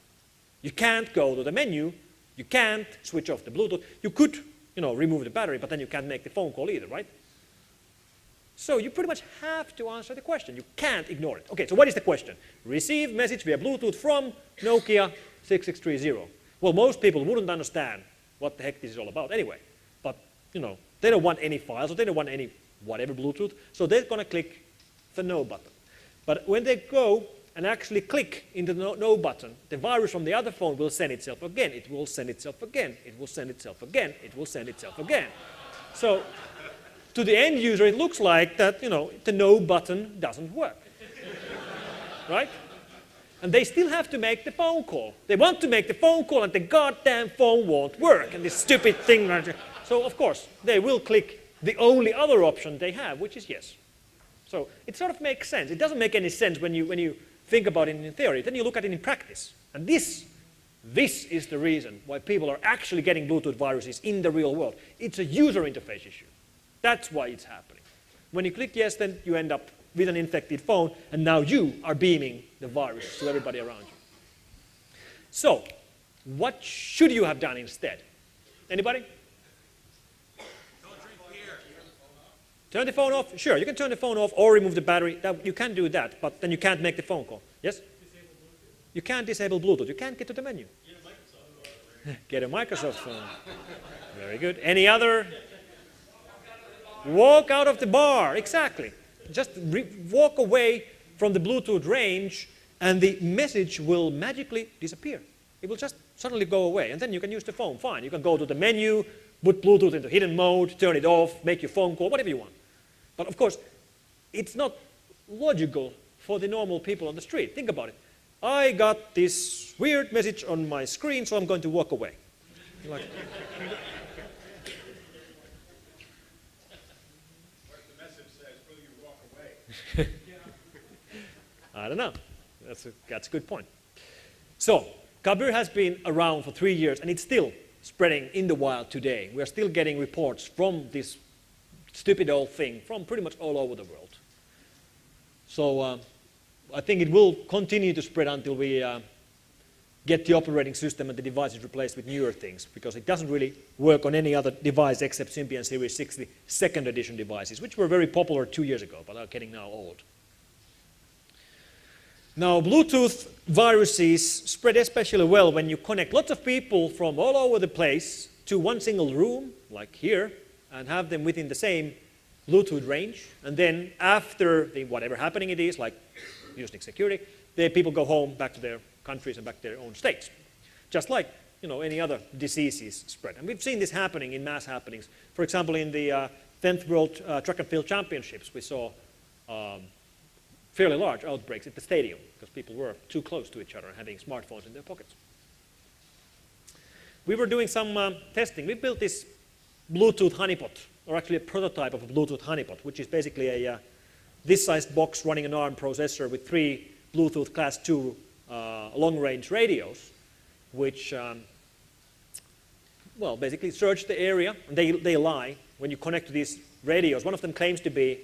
You can't go to the menu. You can't switch off the Bluetooth. You could, remove the battery, but then you can't make the phone call either, right? So you pretty much have to answer the question. You can't ignore it. Okay, so what is the question? Receive message via Bluetooth from Nokia 6630. Well, most people wouldn't understand what the heck this is all about anyway. But, they don't want any files, or they don't want any whatever Bluetooth, so they're going to click the no button. But when they go and actually click into the no button, the virus from the other phone will send itself again. It will send itself again. It will send itself again. It will send itself again. So to the end user, it looks like that, the no button doesn't work. Right? And they still have to make the phone call. They want to make the phone call, and the goddamn phone won't work. And this stupid thing. So, of course, they will click the only other option they have, which is yes. So it sort of makes sense. It doesn't make any sense when you think about it in theory. Then you look at it in practice. And this is the reason why people are actually getting Bluetooth viruses in the real world. It's a user interface issue. That's why it's happening. When you click yes, then you end up with an infected phone, and now you are beaming the virus to everybody around you. So, what should you have done instead? Anybody? Turn the phone off? Sure, you can turn the phone off or remove the battery. You can do that, but then you can't make the phone call. Yes? You can't disable Bluetooth. You can't get to the menu. Get a Microsoft phone. Very good. Any other? Walk out of the bar. Exactly. Just walk away from the Bluetooth range, and the message will magically disappear. It will just suddenly go away, and then you can use the phone. Fine. You can go to the menu, put Bluetooth into hidden mode, turn it off, make your phone call, whatever you want. But of course, it's not logical for the normal people on the street. Think about it. I got this weird message on my screen, so I'm going to walk away. Like, What if the message says, will you walk away? I don't know. That's a good point. So, Kabir has been around for 3 years, and it's still spreading in the wild today. We are still getting reports from this stupid old thing from pretty much all over the world. So, I think it will continue to spread until we get the operating system and the devices replaced with newer things, because it doesn't really work on any other device except Symbian Series 60 second edition devices, which were very popular 2 years ago, but are getting now old. Now, Bluetooth viruses spread especially well when you connect lots of people from all over the place to one single room, like here, and have them within the same Bluetooth range. And then after whatever happening it is, like USENIX Security, the people go home, back to their countries and back to their own states. Just like any other diseases spread. And we've seen this happening in mass happenings. For example, in the 10th World Track and Field Championships, we saw fairly large outbreaks at the stadium because people were too close to each other and having smartphones in their pockets. We were doing some testing. We built this Bluetooth honeypot, or actually a prototype of a Bluetooth honeypot, which is basically a this sized box running an ARM processor with 3 Bluetooth class 2 long-range radios, which well, basically search the area, and they lie when you connect to these radios. One of them claims to be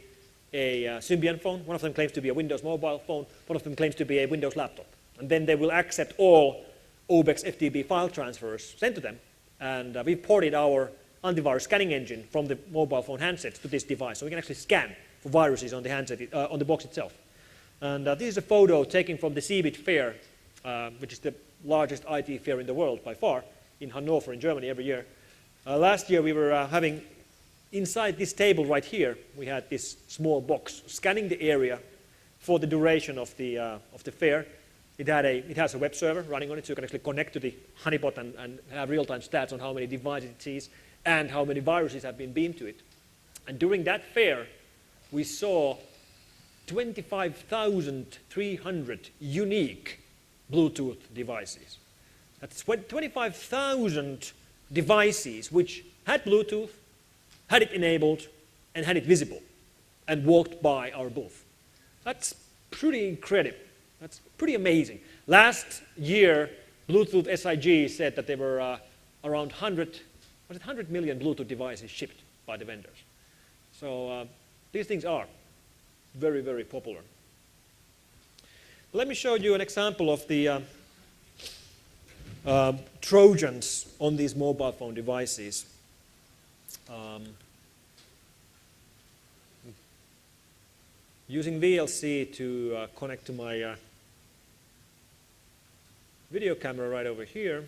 a Symbian phone, one of them claims to be a Windows mobile phone, one of them claims to be a Windows laptop. And then they will accept all OBEX FTP file transfers sent to them, and we've ported our antivirus scanning engine from the mobile phone handsets to this device, so we can actually scan for viruses on the handset, on the box itself. And this is a photo taken from the CeBIT fair, which is the largest IT fair in the world by far, in Hanover in Germany every year. Last year we were having, inside this table right here, we had this small box scanning the area for the duration of the fair. It has a web server running on it, so you can actually connect to the honeypot and have real-time stats on how many devices it sees and how many viruses have been beamed to it. And during that fair, we saw 25,300 unique Bluetooth devices. That's 25,000 devices which had Bluetooth, had it enabled, and had it visible, and walked by our booth. That's pretty incredible. That's pretty amazing. Last year, Bluetooth SIG said that there were around 100 million Bluetooth devices shipped by the vendors. So these things are very, very popular. Let me show you an example of the Trojans on these mobile phone devices. Using VLC to connect to my video camera right over here.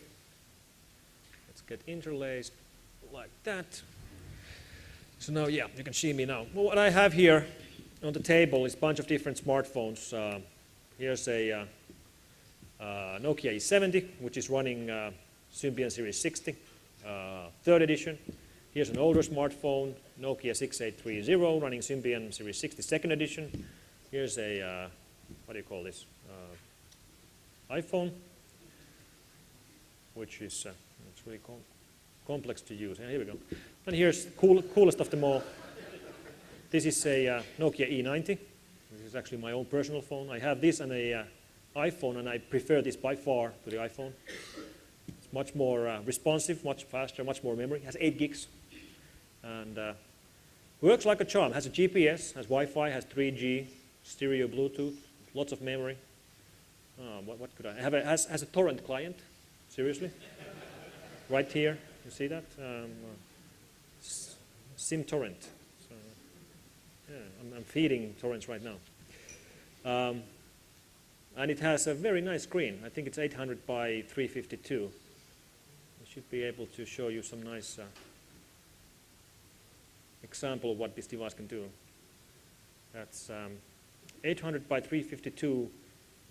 Let's get interlaced like that. So now, yeah, you can see me now. Well, what I have here on the table is a bunch of different smartphones. Here's a Nokia E70, which is running Symbian Series 60, third edition. Here's an older smartphone, Nokia 6830, running Symbian Series 60, second edition. Here's a, what do you call this, iPhone, which is it's really complex to use. Yeah, here we go. And here's coolest of them all. This is a Nokia E90. This is actually my own personal phone. I have this and a iPhone, and I prefer this by far to the iPhone. It's much more responsive, much faster, much more memory. It has 8 gigs. And works like a charm. Has a GPS, has Wi-Fi, has 3G, stereo Bluetooth, lots of memory. What could I have? Has a torrent client. Seriously, right here. You see that? SimTorrent. So, yeah, I'm feeding torrents right now. And it has a very nice screen. I think it's 800 by 352. I should be able to show you some nice example of what this device can do. That's 800 by 352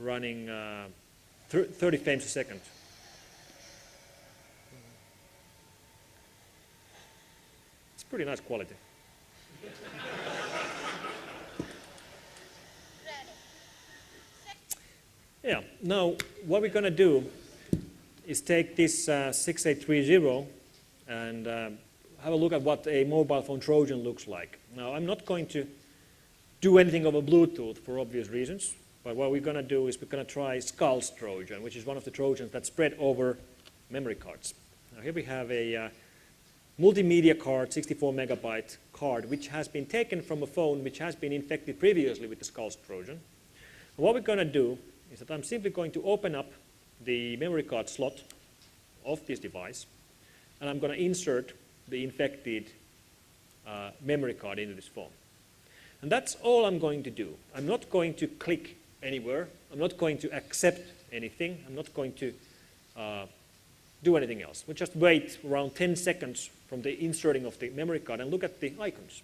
running 30 frames a second. It's pretty nice quality. Yeah, now what we're going to do is take this 6830 and have a look at what a mobile phone Trojan looks like. Now, I'm not going to do anything over Bluetooth for obvious reasons, but what we're going to do is we're going to try Skulls Trojan, which is one of the Trojans that spread over memory cards. Now, here we have a multimedia card, 64 megabyte card, which has been taken from a phone which has been infected previously with the Skulls Trojan. And what we're going to do is that I'm simply going to open up the memory card slot of this device, and I'm going to insert the infected memory card into this phone. And that's all I'm going to do. I'm not going to click anywhere. I'm not going to accept anything. I'm not going to do anything else. We'll just wait around 10 seconds from the inserting of the memory card and look at the icons.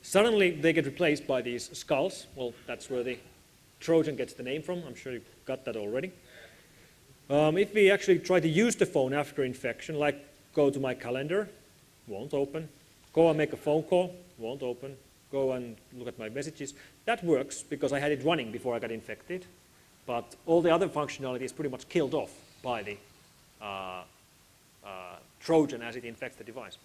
Suddenly, they get replaced by these skulls. Well, that's where the Trojan gets the name from. I'm sure you got that already. If we actually try to use the phone after infection, like go to my calendar, won't open. Go and make a phone call, won't open. Go and look at my messages. That works because I had it running before I got infected. But all the other functionality is pretty much killed off by the Trojan as it infects the device.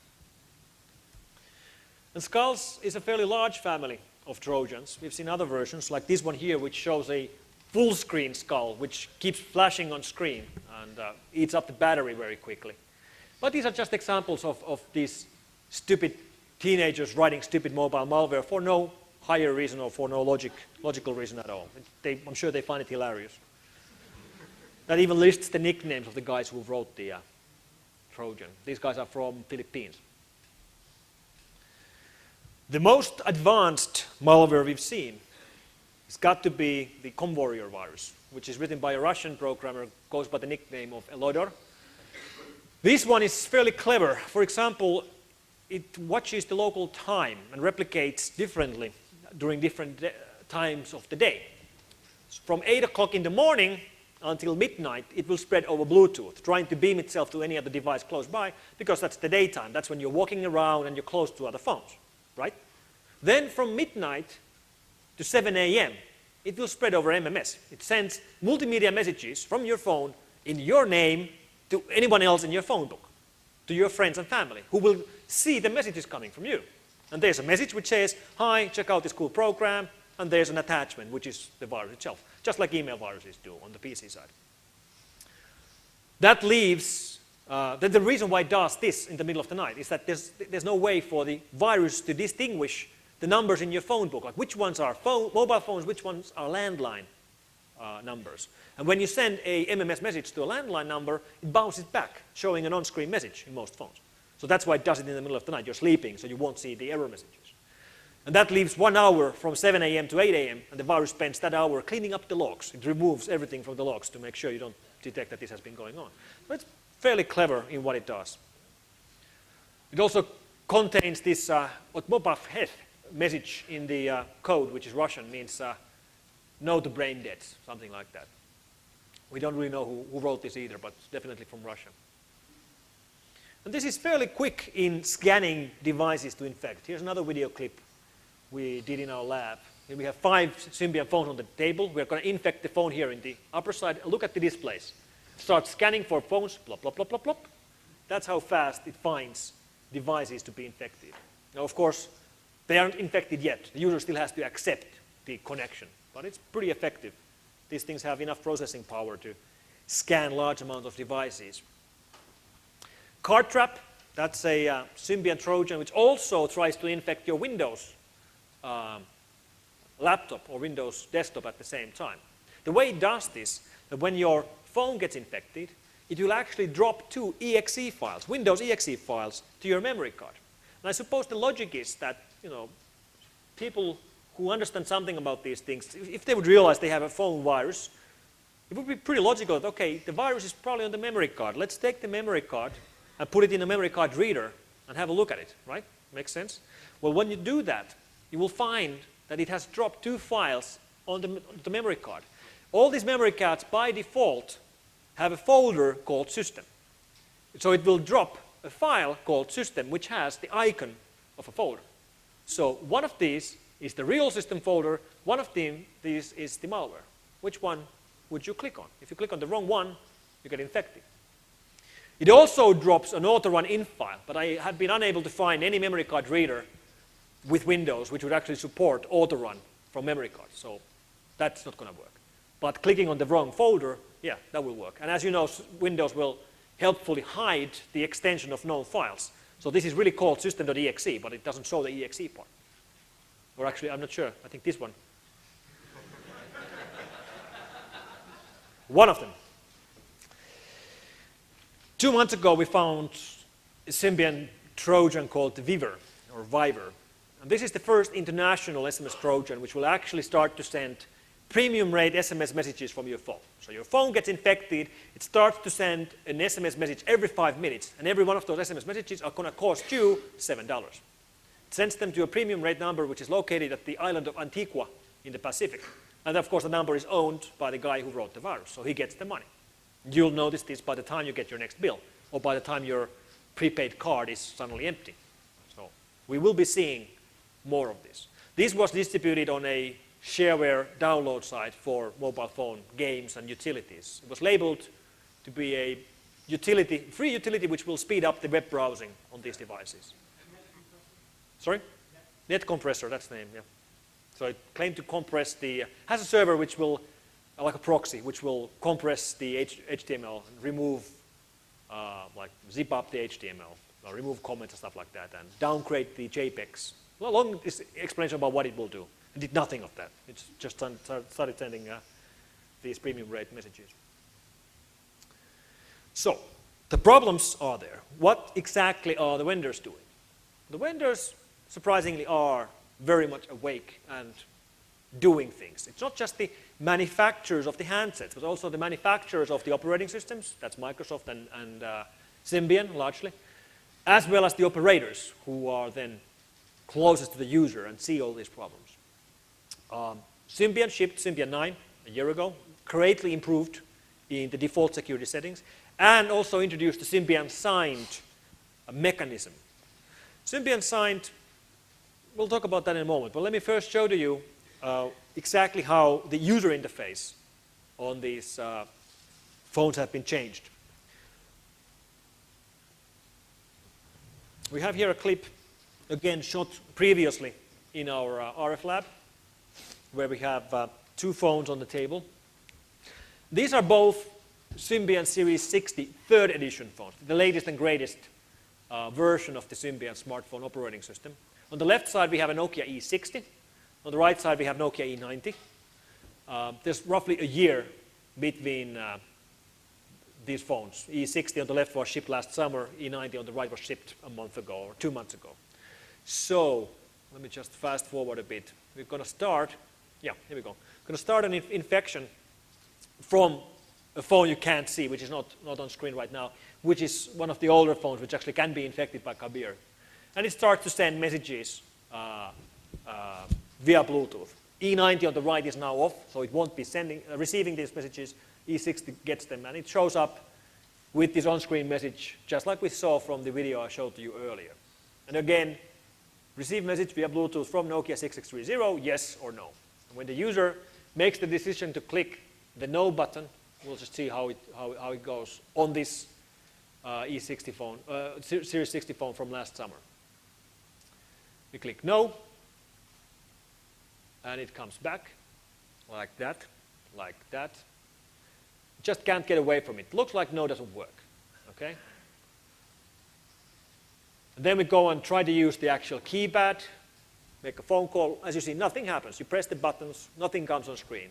And Skulls is a fairly large family of Trojans. We've seen other versions, like this one here, which shows a full screen skull, which keeps flashing on screen and eats up the battery very quickly. But these are just examples of these stupid teenagers writing stupid mobile malware for no higher reason or for no logical reason at all. I'm sure they find it hilarious. That even lists the nicknames of the guys who wrote the Trojan. These guys are from Philippines. The most advanced malware we've seen has got to be the ComWarrior virus, which is written by a Russian programmer, goes by the nickname of Elodor. This one is fairly clever. For example, it watches the local time and replicates differently during different times of the day. From 8 o'clock in the morning until midnight, it will spread over Bluetooth, trying to beam itself to any other device close by, because that's the daytime. That's when you're walking around and you're close to other phones, right? Then from midnight to 7 a.m., it will spread over MMS. It sends multimedia messages from your phone in your name to anyone else in your phone book, to your friends and family, who will see the messages coming from you. And there's a message which says, hi, check out this cool program, and there's an attachment, which is the virus itself, just like email viruses do on the PC side. That leaves, the reason why it does this in the middle of the night is that there's no way for the virus to distinguish the numbers in your phone book, like which ones are mobile phones, which ones are landline numbers. And when you send a MMS message to a landline number, it bounces back, showing an on-screen message in most phones. So that's why it does it in the middle of the night. You're sleeping, so you won't see the error messages. And that leaves 1 hour from 7 a.m. to 8 a.m., and the virus spends that hour cleaning up the logs. It removes everything from the logs to make sure you don't detect that this has been going on. So it's fairly clever in what it does. It also contains this otmobavhet message in the code, which is Russian, means no to brain dead, something like that. We don't really know who wrote this either, but it's definitely from Russia. And this is fairly quick in scanning devices to infect. Here's another video clip we did in our lab. Here we have 5 Symbian phones on the table. We're going to infect the phone here in the upper side. Look at the displays. Start scanning for phones, plop, plop, plop, plop, plop. That's how fast it finds devices to be infected. Now, of course, they aren't infected yet. The user still has to accept the connection, but it's pretty effective. These things have enough processing power to scan large amounts of devices. Card Trap, that's a Symbian Trojan, which also tries to infect your Windows laptop or Windows desktop at the same time. The way it does this, that when your phone gets infected, it will actually drop 2 exe files, Windows exe files, to your memory card. And I suppose the logic is that, people who understand something about these things, if they would realize they have a phone virus, it would be pretty logical that, okay, the virus is probably on the memory card. Let's take the memory card and put it in a memory card reader and have a look at it, right? Makes sense? Well, when you do that, you will find that it has dropped 2 files on the memory card. All these memory cards, by default, have a folder called system. So it will drop a file called system, which has the icon of a folder. So one of these is the real system folder. One of these is the malware. Which one would you click on? If you click on the wrong one, you get infected. It also drops an auto-run in file, but I have been unable to find any memory card reader with Windows which would actually support auto-run from memory cards. So that's not going to work. But clicking on the wrong folder, yeah, that will work. And as you know, Windows will helpfully hide the extension of known files. So this is really called system.exe, but it doesn't show the exe part. Or actually, I'm not sure. I think this one. One of them. 2 months ago, we found a Symbian Trojan called Viver, or Viver. And this is the first international SMS Trojan which will actually start to send premium rate SMS messages from your phone. So your phone gets infected, it starts to send an SMS message every 5 minutes, and every one of those SMS messages are going to cost you $7. It sends them to a premium rate number which is located at the island of Antigua in the Pacific. And of course the number is owned by the guy who wrote the virus, so he gets the money. You'll notice this by the time you get your next bill, or by the time your prepaid card is suddenly empty. So we will be seeing more of this. This was distributed on a shareware download site for mobile phone games and utilities. It was labeled to be a utility, free utility which will speed up the web browsing on these devices. Sorry? Net compressor, that's the name, yeah. So it claimed to compress the, has a server which will, like a proxy, which will compress the HTML and remove, like zip up the HTML, or remove comments and stuff like that, and downgrade the JPEGs. Well, long explanation about what it will do. It did nothing of that. It just started sending these premium rate messages. So the problems are there. What exactly are the vendors doing? The vendors, surprisingly, are very much awake and doing things. It's not just the manufacturers of the handsets, but also the manufacturers of the operating systems. That's Microsoft and Symbian, largely, as well as the operators who are then closest to the user and see all these problems. Symbian shipped Symbian 9 a year ago, greatly improved in the default security settings, and also introduced the Symbian signed mechanism. Symbian signed, we'll talk about that in a moment, but let me first show to you exactly how the user interface on these phones have been changed. We have here a clip, again shot previously in our RF lab, where we have 2 phones on the table. These are both Symbian Series 60 3rd edition phones, the latest and greatest version of the Symbian smartphone operating system. On the left side, we have a Nokia E60. On the right side, we have Nokia E90. There's roughly a year between these phones. E60 on the left was shipped last summer. E90 on the right was shipped a month ago or 2 months ago. So let me just fast forward a bit. We're going to start, yeah, here we go. We're going to start an infection from a phone you can't see, which is not on screen right now, which is one of the older phones which actually can be infected by Kabir. And it starts to send messages via Bluetooth. E90 on the right is now off, so it won't be receiving these messages. E60 gets them, and it shows up with this on-screen message, just like we saw from the video I showed to you earlier. And again, receive message via Bluetooth from Nokia 6630, yes or no. And when the user makes the decision to click the no button, we'll just see how it goes on this E60 phone, Series 60 phone from last summer. We click no, and it comes back like that, like that. Just can't get away from it. Looks like no doesn't work, okay? And then we go and try to use the actual keypad, make a phone call. As you see, nothing happens. You press the buttons, nothing comes on screen.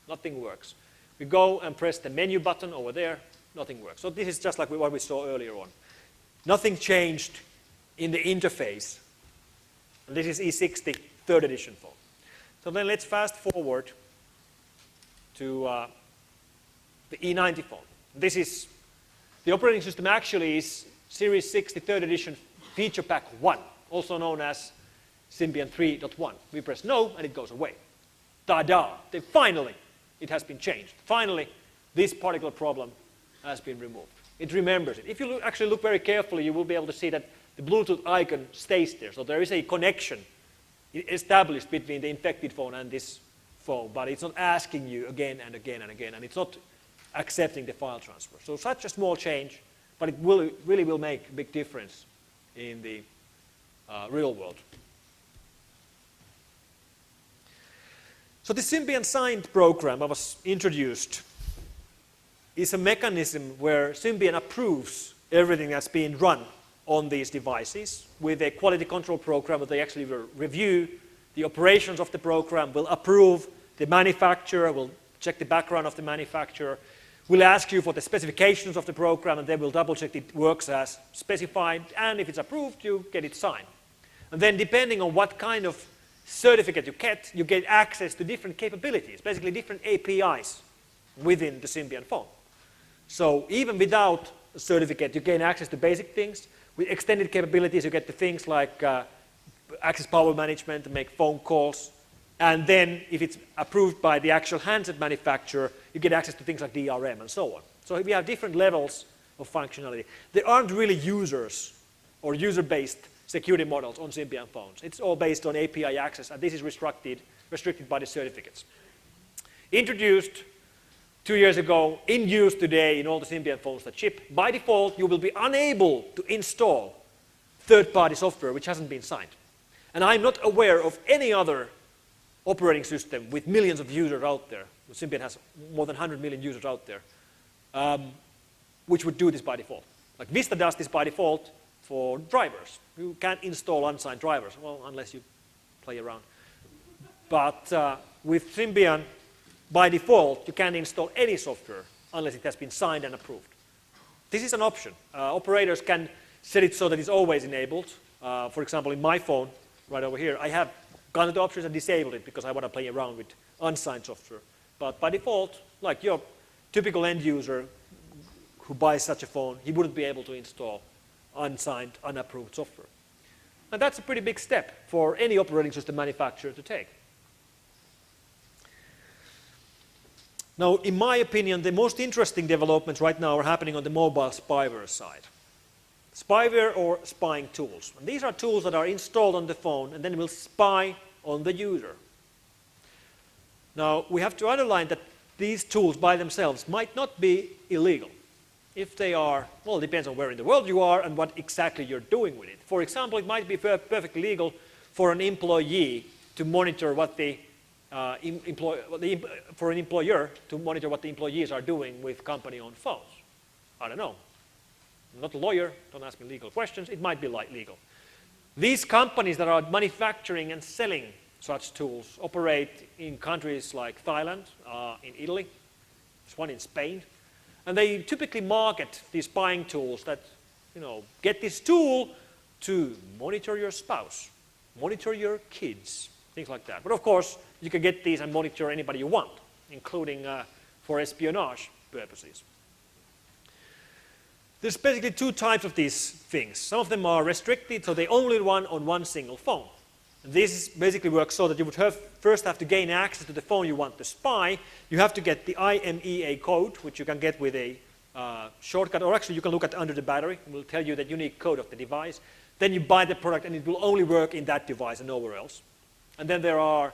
Nothing works. We go and press the menu button over there, nothing works. So this is just like what we saw earlier on. Nothing changed in the interface. And this is E60 3rd edition phone. So then let's fast forward to the E90 phone. This is, the operating system actually is Series 60 3rd edition feature pack 1, also known as Symbian 3.1. We press no and it goes away. Ta-da! Finally, it has been changed. Finally, this particular problem has been removed. It remembers it. If you actually look very carefully, you will be able to see that the Bluetooth icon stays there. So there is a connection established between the infected phone and this phone, but it's not asking you again and again and again, and it's not accepting the file transfer. So such a small change, but it really will make a big difference in the real world. So the Symbian signed program that was introduced is a mechanism where Symbian approves everything that's being run on these devices with a quality control program where they actually will review the operations of the program, will approve the manufacturer, will check the background of the manufacturer, will ask you for the specifications of the program, and they will double check it works as specified, and if it's approved, you get it signed. And then depending on what kind of certificate you get access to different capabilities, basically different APIs within the Symbian phone. So even without a certificate, you gain access to basic things. With extended capabilities, you get the things like access power management to make phone calls. And then if it's approved by the actual handset manufacturer, you get access to things like DRM and so on. So we have different levels of functionality. There aren't really users or user-based security models on Symbian phones. It's all based on API access, and this is restricted by the certificates. Introduced 2 years ago, in use today in all the Symbian phones that ship. By default, you will be unable to install third-party software which hasn't been signed. And I'm not aware of any other operating system with millions of users out there. Symbian has more than 100 million users out there, which would do this by default. Like Vista does this by default for drivers. You can't install unsigned drivers, well, unless you play around. But with Symbian, by default, you can't install any software unless it has been signed and approved. This is an option. Operators can set it so that it's always enabled. For example, in my phone, right over here, I have gone into options and disabled it because I want to play around with unsigned software. But by default, like your typical end user who buys such a phone, he wouldn't be able to install unsigned, unapproved software. And that's a pretty big step for any operating system manufacturer to take. Now, in my opinion, the most interesting developments right now are happening on the mobile spyware side. Spyware or spying tools. And these are tools that are installed on the phone and then will spy on the user. Now, we have to underline that these tools by themselves might not be illegal. If they are, well, it depends on where in the world you are and what exactly you're doing with it. For example, it might be perfectly legal for an employee to monitor what the for an employer to monitor what the employees are doing with company-owned phones. I don't know. I'm not a lawyer, don't ask me legal questions, it might be legal. These companies that are manufacturing and selling such tools operate in countries like Thailand, in Italy, there's one in Spain, and they typically market these spying tools that, you know, get this tool to monitor your spouse, monitor your kids, things like that. But of course, you can get these and monitor anybody you want, including for espionage purposes. There's basically two types of these things. Some of them are restricted, so they only run on one single phone. And this basically works so that you would first have to gain access to the phone you want to spy. You have to get the IMEA code, which you can get with a shortcut, or actually you can look at under the battery. It will tell you the unique code of the device. Then you buy the product and it will only work in that device and nowhere else. And then there are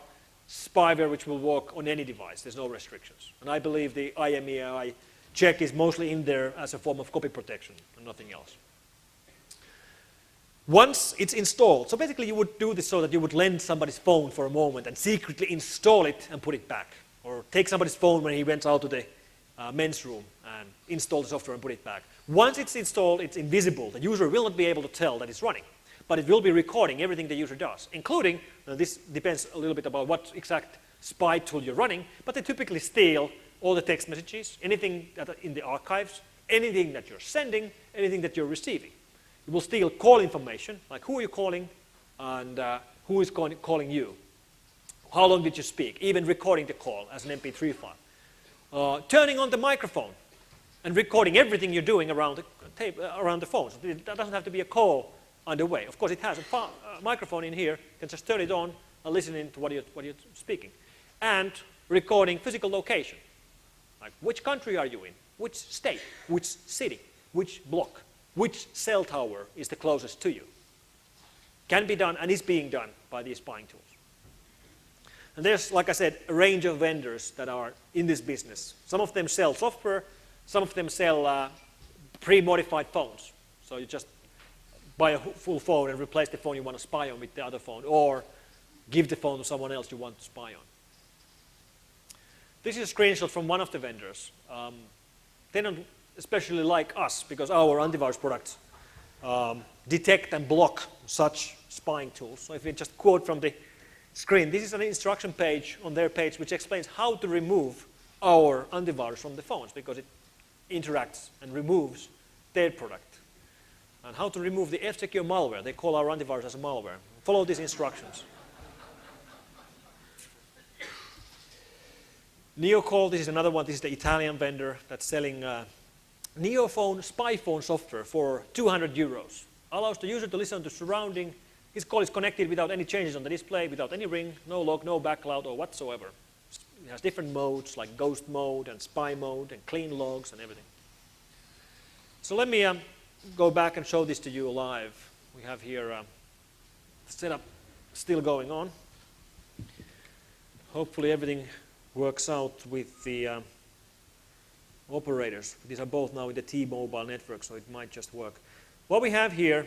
spyware which will work on any device. There's no restrictions. And I believe the IMEI check is mostly in there as a form of copy protection and nothing else. Once it's installed, so basically you would do this so that you would lend somebody's phone for a moment and secretly install it and put it back. Or take somebody's phone when he went out to the men's room and install the software and put it back. Once it's installed, it's invisible. The user will not be able to tell that it's running. But it will be recording everything the user does, including, this depends a little bit about what exact spy tool you're running, but they typically steal all the text messages, anything that are in the archives, anything that you're sending, anything that you're receiving. It will steal call information, like who are you calling and who is calling you. How long did you speak? Even recording the call as an MP3 file. Turning on the microphone and recording everything you're doing around the phone. So that doesn't have to be a call underway. Of course, it has a microphone in here. You can just turn it on and listen in to what you're speaking. And recording physical location. Like which country are you in? Which state? Which city? Which block? Which cell tower is the closest to you? can be done and is being done by these spying tools. And there's, like I said, a range of vendors that are in this business. Some of them sell software, some of them sell pre-modified phones. So you just buy a full phone and replace the phone you want to spy on with the other phone, or give the phone to someone else you want to spy on. This is a screenshot from one of the vendors. They don't especially like us because our antivirus products detect and block such spying tools. So if we just quote from the screen, this is an instruction page on their page which explains how to remove our antivirus from the phones because it interacts and removes their product. And how to remove the F-Secure malware. They call our antivirus as a malware. Follow these instructions. NeoCall, this is another one. This is the Italian vendor that's selling NeoPhone spy phone software for 200 euros. Allows the user to listen to surrounding. His call is connected without any changes on the display, without any ring, no log, no backcloud or whatsoever. It has different modes like ghost mode and spy mode and clean logs and everything. So let me go back and show this to you live. We have here setup still going on. Hopefully everything works out with the operators. These are both now in the T-Mobile network, so it might just work. What we have here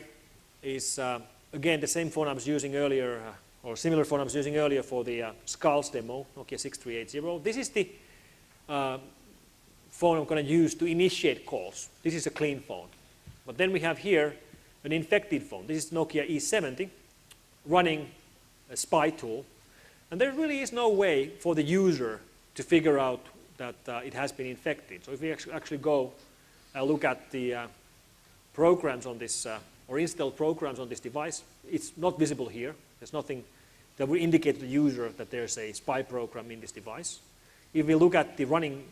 is, again, the same phone I was using earlier, or similar phone I was using earlier for the Skulls demo, Nokia 6380. This is the phone I'm going to use to initiate calls. This is a clean phone. But then we have here an infected phone. This is Nokia E70 running a spy tool. And there really is no way for the user to figure out that it has been infected. So if we actually go look at the programs on this, or install programs on this device, it's not visible here. There's nothing that will indicate to the user that there's a spy program in this device. If we look at the running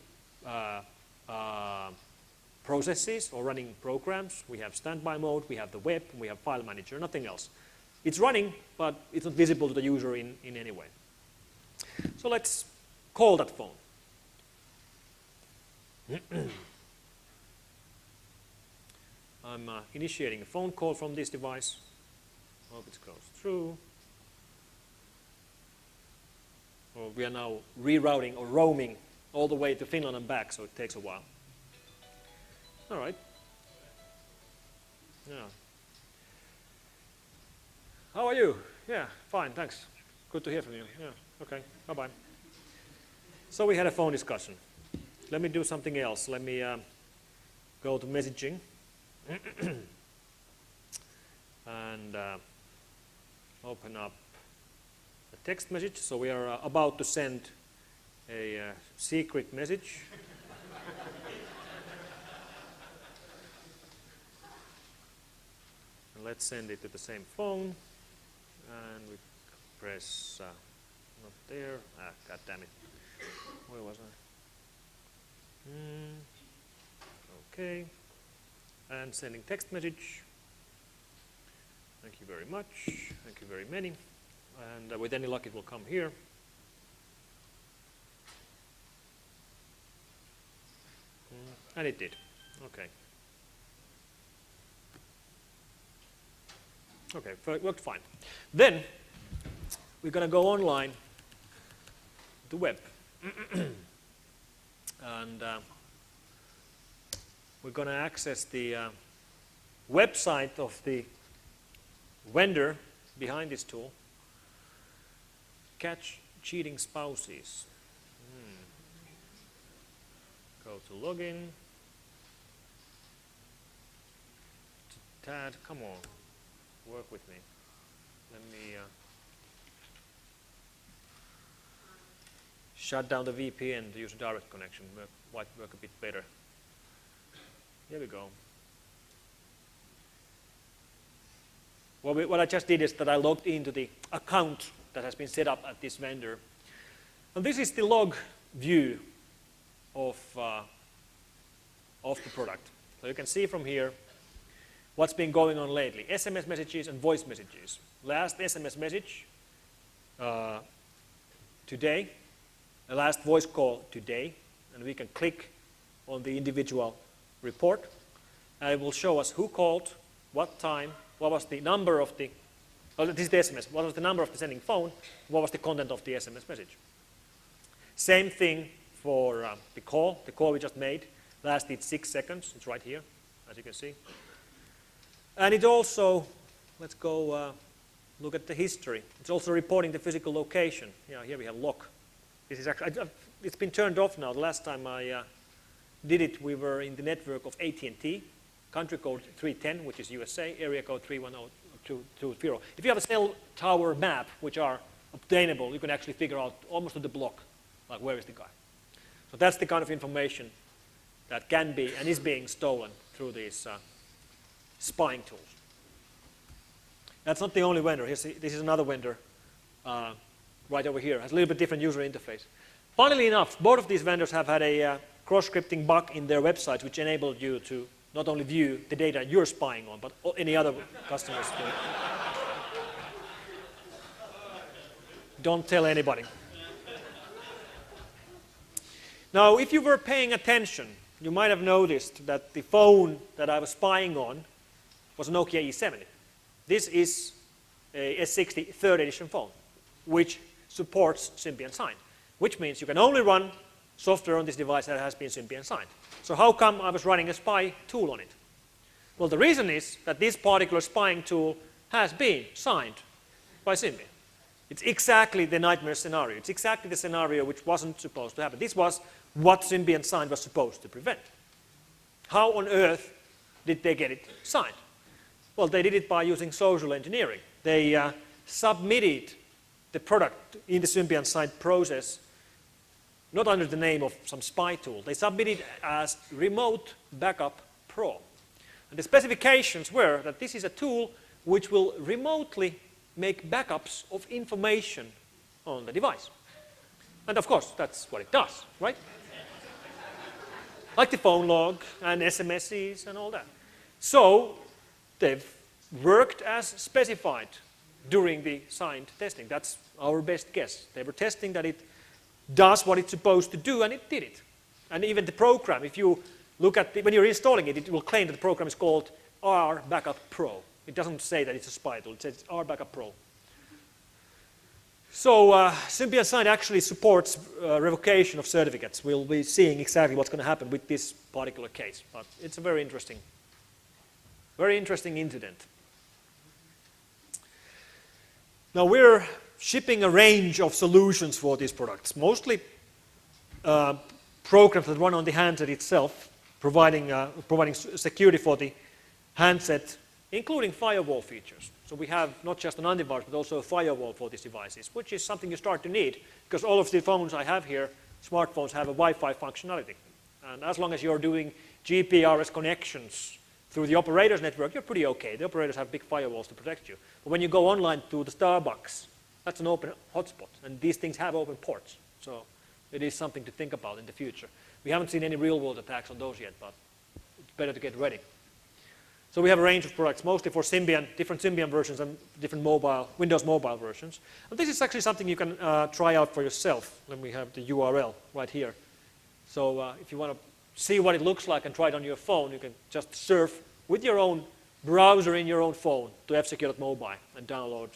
processes or running programs, we have standby mode, we have the web, we have file manager, nothing else. It's running, but it's not visible to the user in any way. So let's call that phone. I'm initiating a phone call from this device. Hope it goes through. Well, we are now rerouting or roaming all the way to Finland and back, so it takes a while. All right. Yeah. How are you? Yeah, fine, thanks. Good to hear from you. Yeah, okay, bye-bye. So we had a phone discussion. Let me do something else. Let me go to messaging and open up a text message. So we are about to send a secret message. And let's send it to the same phone. And we press, not there, god damn it. Where was I? Okay. And sending text message. Thank you very much. Thank you very many. And with any luck, it will come here. And it did. Okay. Okay, it worked fine. Then we're going to go online, the web. And we're going to access the website of the vendor behind this tool. Catch cheating spouses. Go to login. Tad, come on. Work with me. Let me shut down the VPN to use a direct connection. Might work a bit better. Here we go. What I just did is that I logged into the account that has been set up at this vendor. And this is the log view of the product. So you can see from here what's been going on lately. SMS messages and voice messages. Last SMS message today, the last voice call today, and we can click on the individual report, and it will show us who called, what time, what was the number of the Oh, this is the SMS. What was the number of the sending phone? What was the content of the SMS message? Same thing for the call. The call we just made lasted 6 seconds. It's right here, as you can see. And it also, let's go look at the history. It's also reporting the physical location. Here we have lock. This is actually, it's been turned off now. The last time I did it, we were in the network of AT&T, country code 310, which is USA, area code 310220. If you have a cell tower map, which are obtainable, you can actually figure out almost to the block, like where is the guy. So that's the kind of information that can be and is being stolen through these spying tools. That's not the only vendor. This is another vendor right over here. Has a little bit different user interface. Funnily enough, both of these vendors have had a cross-scripting bug in their websites which enabled you to not only view the data you're spying on, but any other customers. Don't tell anybody. Now, if you were paying attention, you might have noticed that the phone that I was spying on was a Nokia E70. This is a S60 third edition phone, which supports Symbian signed, which means you can only run software on this device that has been Symbian signed. So how come I was running a spy tool on it? Well, the reason is that this particular spying tool has been signed by Symbian. It's exactly the nightmare scenario. It's exactly the scenario which wasn't supposed to happen. This was what Symbian signed was supposed to prevent. How on earth did they get it signed? Well, they did it by using social engineering. They submitted the product in the Symbian signed process not under the name of some spy tool. They submitted as Remote Backup Pro. And the specifications were that this is a tool which will remotely make backups of information on the device. And of course, that's what it does, right? Like the phone log and SMSs and all that. So they've worked as specified during the signed testing. That's our best guess. They were testing that it does what it's supposed to do, and it did it. And even the program, if you look at when you're installing it, it will claim that the program is called R Backup Pro. It doesn't say that it's a spy tool. It says it's R Backup Pro. So Symbian signed actually supports revocation of certificates. We'll be seeing exactly what's going to happen with this particular case. But it's a very interesting incident. Now we're shipping a range of solutions for these products, mostly programs that run on the handset itself, providing security for the handset, including firewall features. So we have not just an antivirus, but also a firewall for these devices, which is something you start to need, because all of the phones I have here, smartphones, have a Wi-Fi functionality. And as long as you're doing GPRS connections through the operator's network, you're pretty okay. The operators have big firewalls to protect you. But when you go online to the Starbucks, that's an open hotspot, and these things have open ports. So it is something to think about in the future. We haven't seen any real-world attacks on those yet, but it's better to get ready. So we have a range of products, mostly for Symbian, different Symbian versions and different Windows mobile versions. And this is actually something you can try out for yourself. Then we have the URL right here. So if you want to see what it looks like and try it on your phone, you can just surf with your own browser in your own phone to fsecure.mobile and download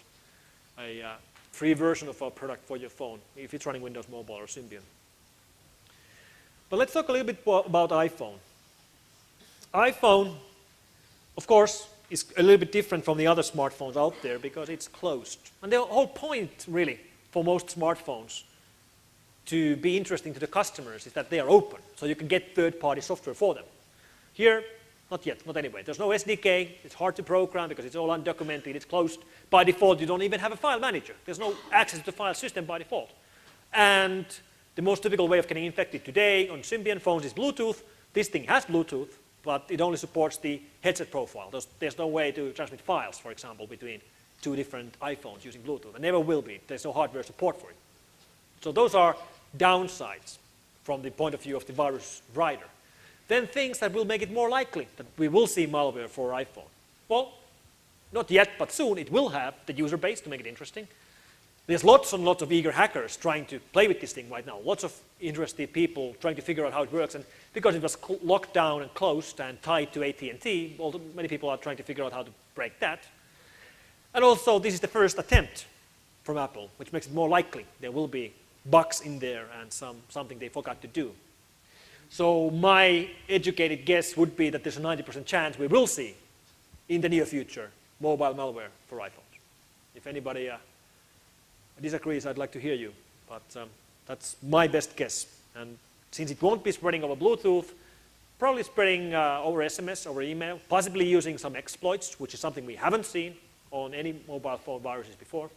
a free version of our product for your phone if it's running Windows Mobile or Symbian. But let's talk a little bit about iPhone. iPhone, of course, is a little bit different from the other smartphones out there because it's closed. And the whole point, really, for most smartphones to be interesting to the customers is that they are open, so you can get third-party software for them. Here, not yet, not anyway. There's no SDK, it's hard to program because it's all undocumented, it's closed. By default, you don't even have a file manager. There's no access to the file system by default. And the most typical way of getting infected today on Symbian phones is Bluetooth. This thing has Bluetooth, but it only supports the headset profile. There's no way to transmit files, for example, between two different iPhones using Bluetooth. And never will be. There's no hardware support for it. So those are downsides from the point of view of the virus writer. Then things that will make it more likely that we will see malware for iPhone. Well, not yet, but soon it will have the user base to make it interesting. There's lots and lots of eager hackers trying to play with this thing right now. Lots of interested people trying to figure out how it works. And because it was locked down and closed and tied to AT&T, many people are trying to figure out how to break that. And also, this is the first attempt from Apple, which makes it more likely there will be bugs in there and something they forgot to do. So my educated guess would be that there's a 90% chance we will see in the near future mobile malware for iPhones. If anybody disagrees, I'd like to hear you. But that's my best guess. And since it won't be spreading over Bluetooth, probably spreading over SMS, over email, possibly using some exploits, which is something we haven't seen on any mobile phone viruses before.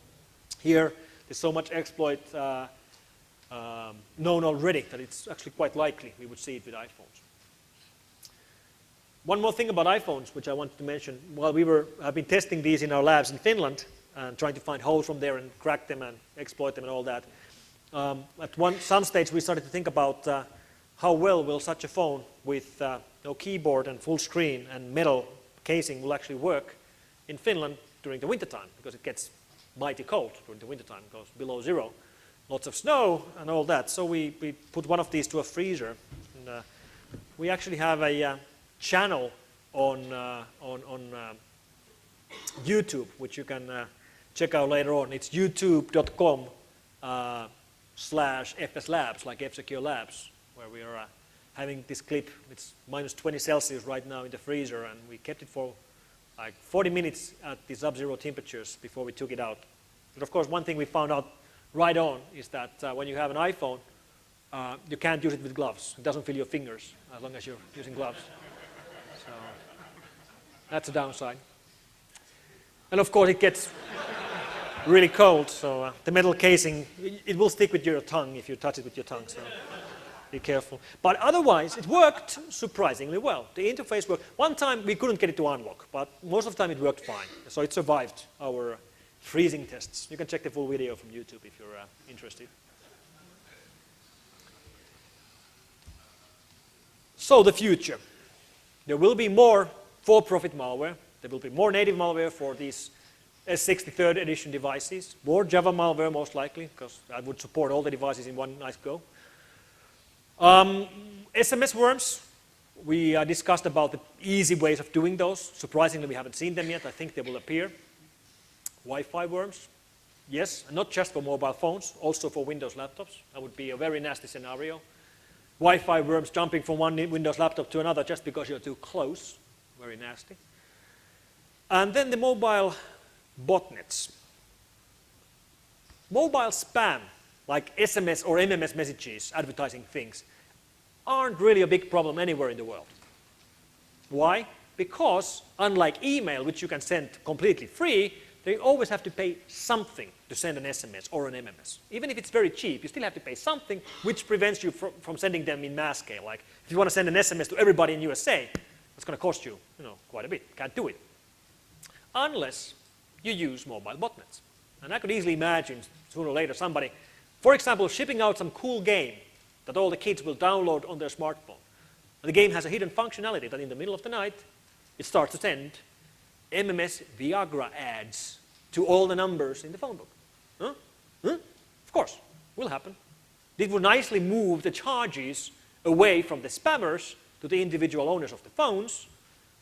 Here, there's so much exploit known already that it's actually quite likely we would see it with iPhones. One more thing about iPhones, which I wanted to mention, while have been testing these in our labs in Finland and trying to find holes from there and crack them and exploit them and all that, at some stage we started to think about how well will such a phone with no keyboard and full screen and metal casing will actually work in Finland during the wintertime, because it gets mighty cold during the wintertime. It goes below zero, lots of snow and all that. So we put one of these to a freezer. And, we actually have a channel on YouTube, which you can check out later on. It's youtube.com/fslabs, like F-Secure Labs, where we are having this clip. It's minus 20 Celsius right now in the freezer, and we kept it for like 40 minutes at the sub-zero temperatures before we took it out. But of course, one thing we found out right on is that when you have an iPhone, you can't use it with gloves. It doesn't feel your fingers as long as you're using gloves. So that's a downside. And of course, it gets really cold, so the metal casing, it will stick with your tongue if you touch it with your tongue, so be careful. But otherwise, it worked surprisingly well. The interface worked. One time, we couldn't get it to unlock, but most of the time it worked fine. So it survived our freezing tests. You can check the full video from YouTube if you're interested. So the future. There will be more for-profit malware. There will be more native malware for these S60 3rd edition devices. More Java malware, most likely, because that would support all the devices in one nice go. SMS worms, we discussed about the easy ways of doing those. Surprisingly, we haven't seen them yet. I think they will appear. Wi-Fi worms, yes, and not just for mobile phones, also for Windows laptops. That would be a very nasty scenario. Wi-Fi worms jumping from one Windows laptop to another just because you're too close, very nasty. And then the mobile botnets. Mobile spam, like SMS or MMS messages, advertising things, aren't really a big problem anywhere in the world. Why? Because unlike email, which you can send completely free, they always have to pay something to send an SMS or an MMS. Even if it's very cheap, you still have to pay something, which prevents you from sending them in mass scale. Like if you want to send an SMS to everybody in USA, it's going to cost you, quite a bit. You can't do it. Unless you use mobile botnets. And I could easily imagine sooner or later somebody, for example, shipping out some cool game that all the kids will download on their smartphone. And the game has a hidden functionality that in the middle of the night, it starts to send MMS Viagra ads to all the numbers in the phone book. Huh? Huh? Of course, will happen. It will nicely move the charges away from the spammers to the individual owners of the phones.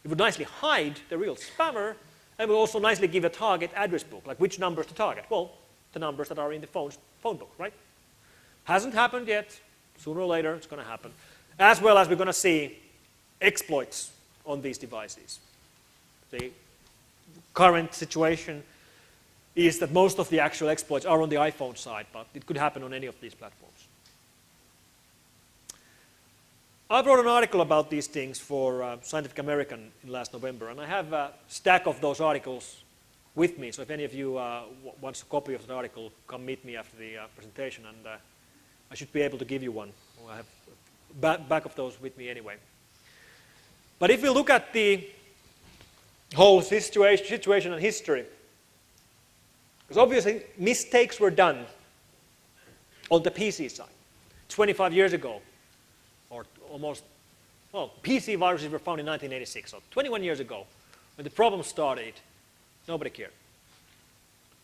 It would nicely hide the real spammer, and will also nicely give a target address book, like which numbers to target. Well, the numbers that are in the phone book, right? Hasn't happened yet. Sooner or later, it's going to happen. As well as we're going to see exploits on these devices. The current situation is that most of the actual exploits are on the iPhone side, but it could happen on any of these platforms. I wrote an article about these things for Scientific American in last November, and I have a stack of those articles with me. So if any of you wants a copy of the article, come meet me after the presentation, and I should be able to give you one. I have back of those with me anyway. But if we look at the whole situation and history, because obviously mistakes were done on the PC side 25 years ago, or almost, well, PC viruses were found in 1986, so 21 years ago, when the problem started, nobody cared.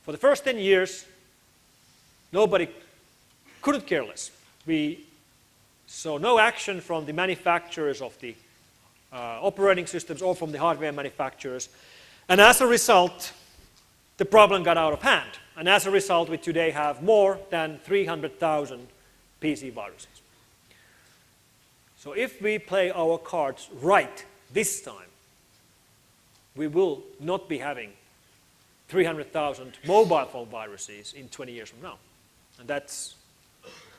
For the first 10 years, nobody couldn't care less. We saw no action from the manufacturers of the operating systems or from the hardware manufacturers. And as a result, the problem got out of hand. And as a result, we today have more than 300,000 PC viruses. So if we play our cards right this time, we will not be having 300,000 mobile phone viruses in 20 years from now. And that's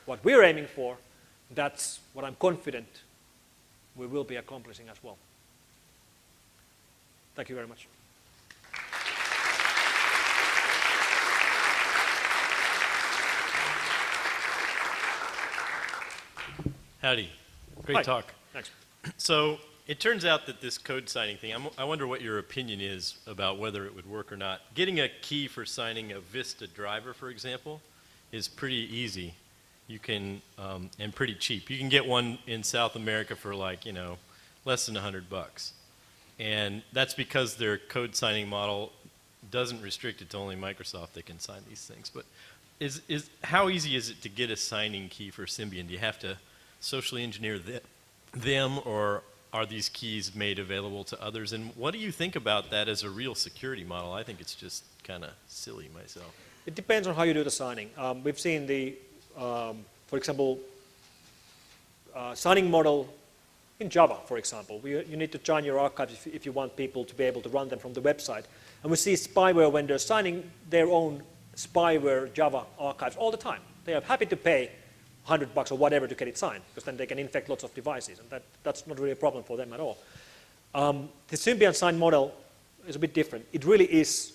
what we're aiming for. That's what I'm confident we will be accomplishing as well. Thank you very much. Howdy. Great Hi. talk. Thanks. So it turns out that this code signing thing, I wonder what your opinion is about whether it would work or not. Getting a key for signing a Vista driver, for example, is pretty easy. You can, and pretty cheap. You can get one in South America for like, you know, less than $100. And that's because their code signing model doesn't restrict it to only Microsoft that can sign these things. But how easy is it to get a signing key for Symbian? Do you have to socially engineer them, or are these keys made available to others? And what do you think about that as a real security model? I think it's just kind of silly myself. It depends on how you do the signing. We've seen the, for example, signing model in Java, for example. You need to join your archives if you want people to be able to run them from the website. And we see spyware vendors signing their own spyware Java archives all the time. They are happy to pay $100 or whatever to get it signed, because then they can infect lots of devices, and that's not really a problem for them at all. The Symbian sign model is a bit different. It really is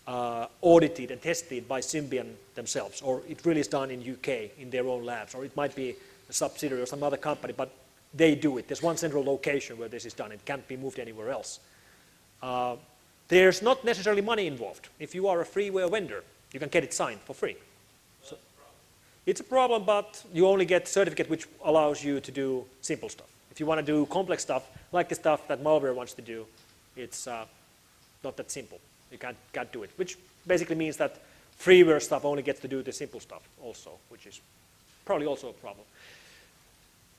audited and tested by Symbian themselves, or it really is done in UK in their own labs, or it might be a subsidiary or some other company, but they do it. There's one central location where this is done. It can't be moved anywhere else. There's not necessarily money involved. If you are a freeware vendor, you can get it signed for free. It's a problem, but you only get a certificate which allows you to do simple stuff. If you want to do complex stuff, like the stuff that Malware wants to do, it's not that simple. You can't do it, which basically means that freeware stuff only gets to do the simple stuff also, which is probably also a problem.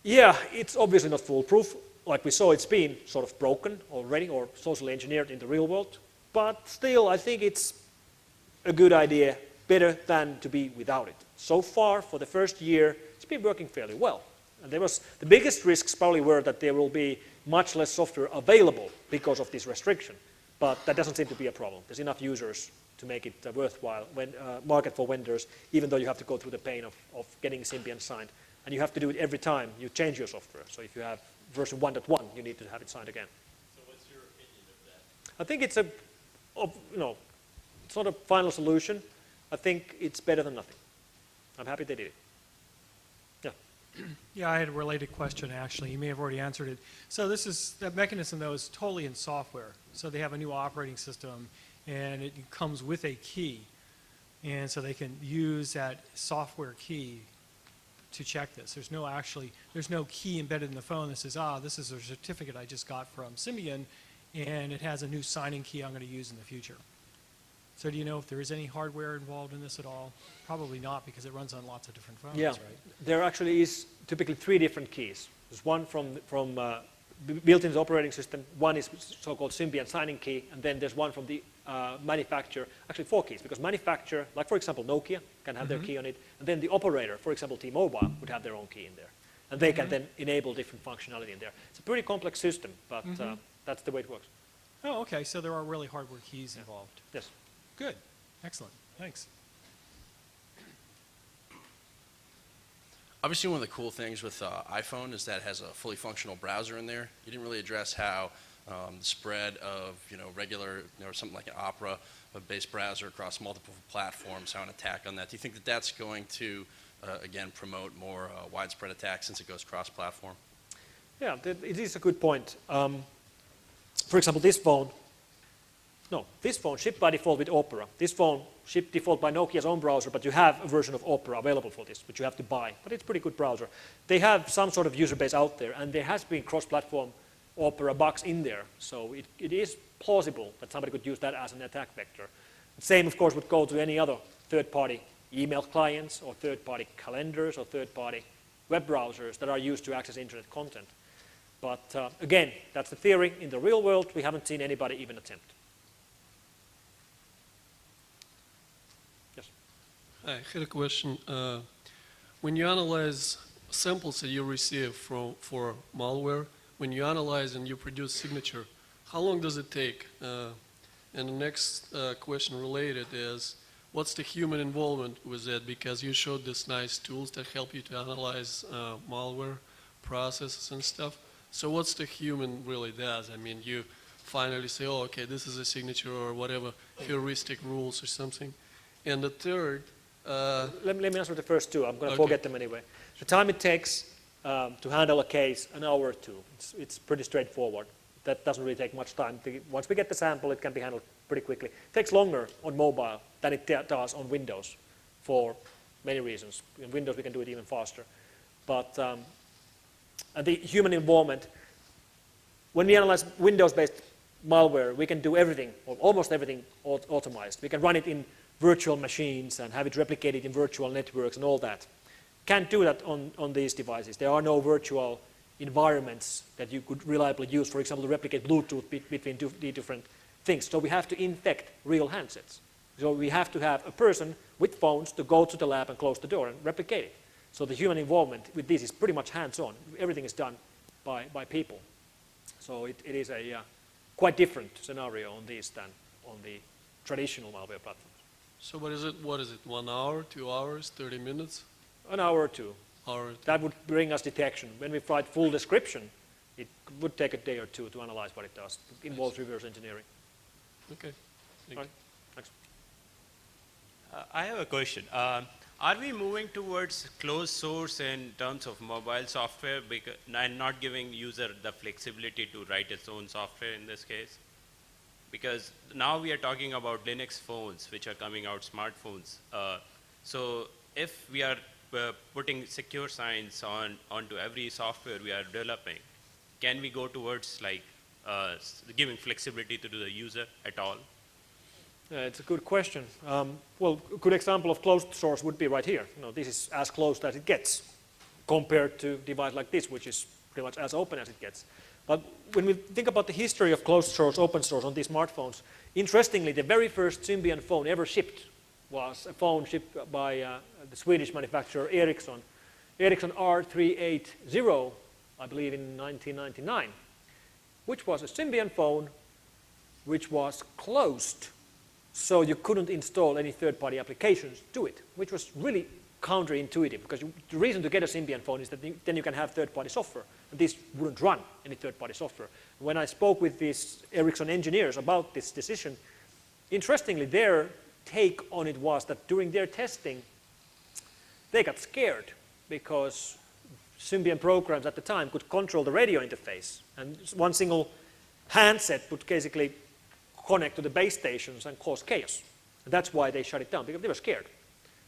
Yeah, it's obviously not foolproof. Like we saw, it's been sort of broken already or socially engineered in the real world. But still, I think it's a good idea, better than to be without it. So far, for the first year, it's been working fairly well. And the biggest risks probably were that there will be much less software available because of this restriction. But that doesn't seem to be a problem. There's enough users to make it a worthwhile market for vendors, even though you have to go through the pain of getting Symbian signed. And you have to do it every time you change your software. So if you have version 1.1, you need to have it signed again. So what's your opinion of that? I think it's it's not a final solution. I think it's better than nothing. I'm happy they did it. Yeah. Yeah, I had a related question, actually. You may have already answered it. So that mechanism, though, is totally in software. So they have a new operating system, and it comes with a key. And so they can use that software key to check this. There's no key embedded in the phone that says, this is a certificate I just got from Symbian, and it has a new signing key I'm going to use in the future. So do you know if there is any hardware involved in this at all? Probably not, because it runs on lots of different phones, Yeah, right? there actually is typically 3 different keys. There's one from built into the operating system, one is so-called Symbian signing key, and then there's one from the manufacturer, actually 4 keys, because manufacturer, like for example Nokia, can have their key on it, and then the operator, for example T-Mobile, would have their own key in there. And they can then enable different functionality in there. It's a pretty complex system, but that's the way it works. Oh, okay, so there are really hardware keys involved. Yes. Good. Excellent. Thanks. Obviously, one of the cool things with iPhone is that it has a fully functional browser in there. You didn't really address how the spread of regular, something like an Opera-based browser across multiple platforms, how an attack on that. Do you think that that's going to, again, promote more widespread attacks since it goes cross-platform? Yeah, it is a good point. For example, this phone shipped by default with Opera. This phone shipped default by Nokia's own browser, but you have a version of Opera available for this, which you have to buy. But it's a pretty good browser. They have some sort of user base out there, and there has been cross-platform Opera bugs in there. So it is plausible that somebody could use that as an attack vector. The same, of course, would go to any other third-party email clients or third-party calendars or third-party web browsers that are used to access internet content. But again, that's the theory. In the real world, we haven't seen anybody even attempt. I had a question. When you analyze samples that you receive for malware, when you analyze and you produce signature, how long does it take? And the next question related is, what's the human involvement with it? Because you showed these nice tools that help you to analyze malware processes and stuff. So what's the human really does? I mean, you finally say, oh, okay, this is a signature or whatever, heuristic rules or something. And the third, let me answer the first two. I'm going to Okay. forget them anyway. The time it takes to handle a case, an hour or two. It's pretty straightforward. That doesn't really take much time. Once we get the sample, it can be handled pretty quickly. It takes longer on mobile than it does on Windows for many reasons. In Windows, we can do it even faster. But and the human involvement, when we analyze Windows-based malware, we can do everything, or almost everything, automized. We can run it in virtual machines and have it replicated in virtual networks and all that. Can't do that on these devices. There are no virtual environments that you could reliably use, for example, to replicate Bluetooth between the different things. So we have to infect real handsets. So we have to have a person with phones to go to the lab and close the door and replicate it. So the human involvement with this is pretty much hands-on. Everything is done by people. So it is a quite different scenario on these than on the traditional malware platforms. so what is it, 1 hour, 2 hours, 30 minutes? An hour or two. Hour? That would bring us detection. When we write full description, it would take a day or two to analyze what it does. It involves reverse engineering. Okay. Thank Right. you. Thanks. I have a question. Are we moving towards closed source in terms of mobile software and not giving user the flexibility to write its own software in this case? Because now we are talking about Linux phones, which are coming out, smartphones. So if we are putting secure signs onto every software we are developing, can we go towards like giving flexibility to the user at all? It's a good question. Well, a good example of closed source would be right here. This is as closed as it gets compared to a device like this, which is pretty much as open as it gets. But when we think about the history of closed source, open source on these smartphones, interestingly, the very first Symbian phone ever shipped was a phone shipped by the Swedish manufacturer Ericsson. Ericsson R380, I believe in 1999, which was a Symbian phone which was closed. So you couldn't install any third-party applications to it, which was really counterintuitive, because the reason to get a Symbian phone is that then you can have third-party software, and this wouldn't run any third-party software. When I spoke with these Ericsson engineers about this decision, interestingly, their take on it was that during their testing, they got scared because Symbian programs at the time could control the radio interface, and one single handset would basically connect to the base stations and cause chaos. And that's why they shut it down, because they were scared.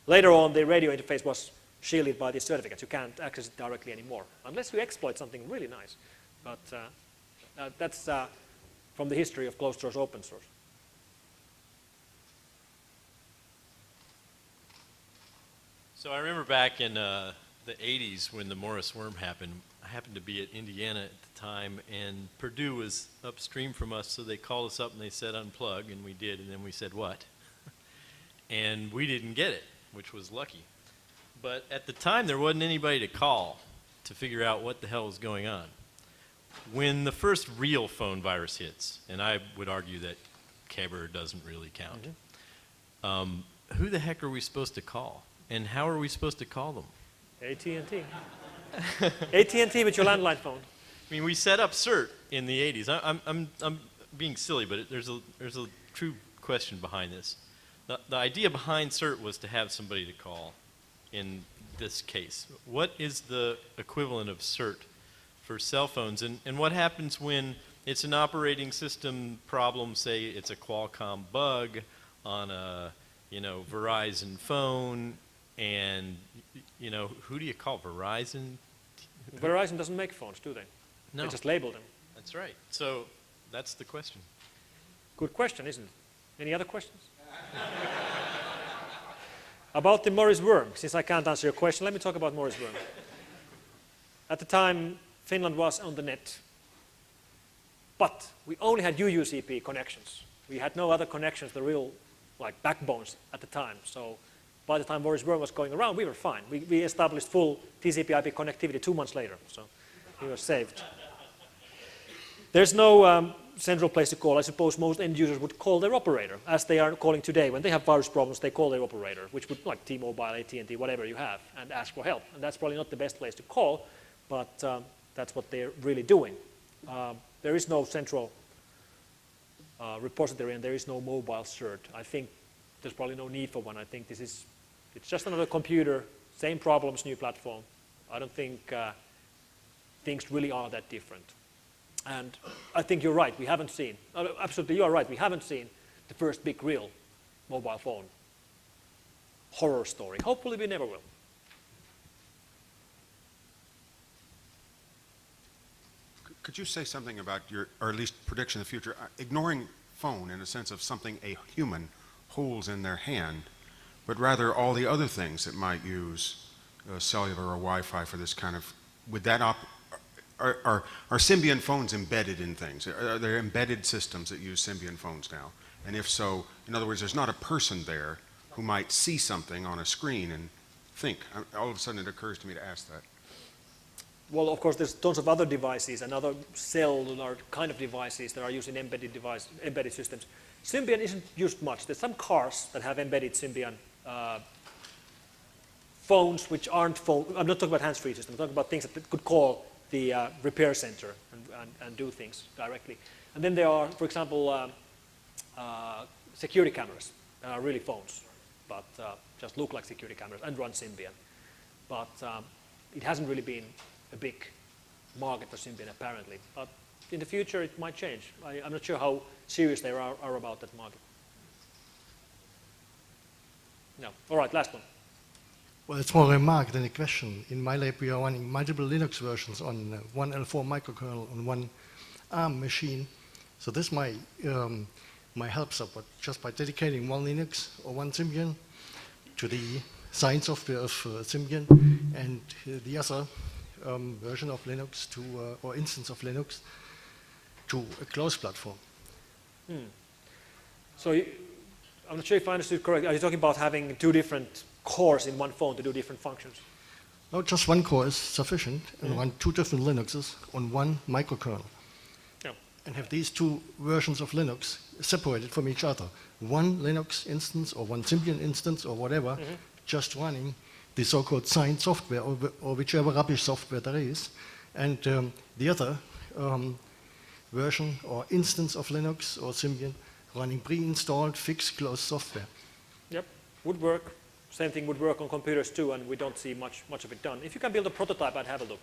Later on, the radio interface was shielded by these certificates. You can't access it directly anymore, unless you exploit something really nice. But that's from the history of closed source, open source. So I remember back in the 80s when the Morris worm happened. I happened to be at Indiana at the time, and Purdue was upstream from us, so they called us up and they said unplug, and we did, and then we said what? And we didn't get it, which was lucky. But at the time, there wasn't anybody to call to figure out what the hell was going on. When the first real phone virus hits, and I would argue that Keber doesn't really count, who the heck are we supposed to call? And how are we supposed to call them? AT&T. AT&T with your landline phone. I mean, we set up CERT in the 80s. I'm being silly, but there's a true question behind this. The idea behind CERT was to have somebody to call in this case. What is the equivalent of CERT for cell phones? And what happens when it's an operating system problem, say it's a Qualcomm bug on a Verizon phone, and who do you call? Verizon? Verizon doesn't make phones, do they? No. They just label them. That's right. So that's the question. Good question, isn't it? Any other questions? About the Morris worm, since I can't answer your question, let me talk about Morris worm. At the time, Finland was on the net, but we only had UUCP connections. We had no other connections, the real backbones at the time. So By the time Boris Worm was going around, we were fine. We established full TCP/IP connectivity 2 months later, so we were saved. There's no central place to call. I suppose most end users would call their operator, as they are calling today. When they have virus problems, they call their operator, which would, like T-Mobile, AT&T, whatever you have, and ask for help. And that's probably not the best place to call, but that's what they're really doing. There is no central repository, and there is no mobile cert. I think there's probably no need for one. I think it's just another computer, same problems, new platform. I don't think things really are that different. And I think you're right, we haven't seen, absolutely you are right, we haven't seen the first big real mobile phone horror story. Hopefully we never will. Could you say something about your, or at least prediction of the future, ignoring phone in a sense of something a human holds in their hand, but rather all the other things that might use cellular or Wi-Fi for this kind of, would that are Symbian phones embedded in things? Are there embedded systems that use Symbian phones now? And if so, in other words, there's not a person there who might see something on a screen and think. All of a sudden it occurs to me to ask that. Well, of course, there's tons of other devices and other cellular kind of devices that are using embedded systems. Symbian isn't used much. There's some cars that have embedded Symbian phones which aren't phones. I'm not talking about hands-free systems. I'm talking about things that could call the repair center and do things directly. And then there are, for example, security cameras that are really phones, but just look like security cameras and run Symbian. But it hasn't really been a big market for Symbian apparently. But in the future it might change. I'm not sure how serious they are about that market. No. All right, last one. Well, it's more a remark than a question. In my lab, we are running multiple Linux versions on one L4 microkernel on one ARM machine. So this might help support just by dedicating one Linux or one Symbian to the sign software of Symbian and the other version of Linux to, or instance of Linux to a closed platform. So I'm not sure if I understood correctly. Are you talking about having 2 different cores in one phone to do different functions? No, just one core is sufficient, and run 2 different Linuxes on one microkernel. Yeah. And have these 2 versions of Linux separated from each other. One Linux instance or one Symbian instance or whatever, just running the so-called signed software or whichever rubbish software there is, and the other version or instance of Linux or Symbian running pre-installed fixed closed software. Yep, would work. Same thing would work on computers too, and we don't see much of it done. If you can build a prototype, I'd have a look.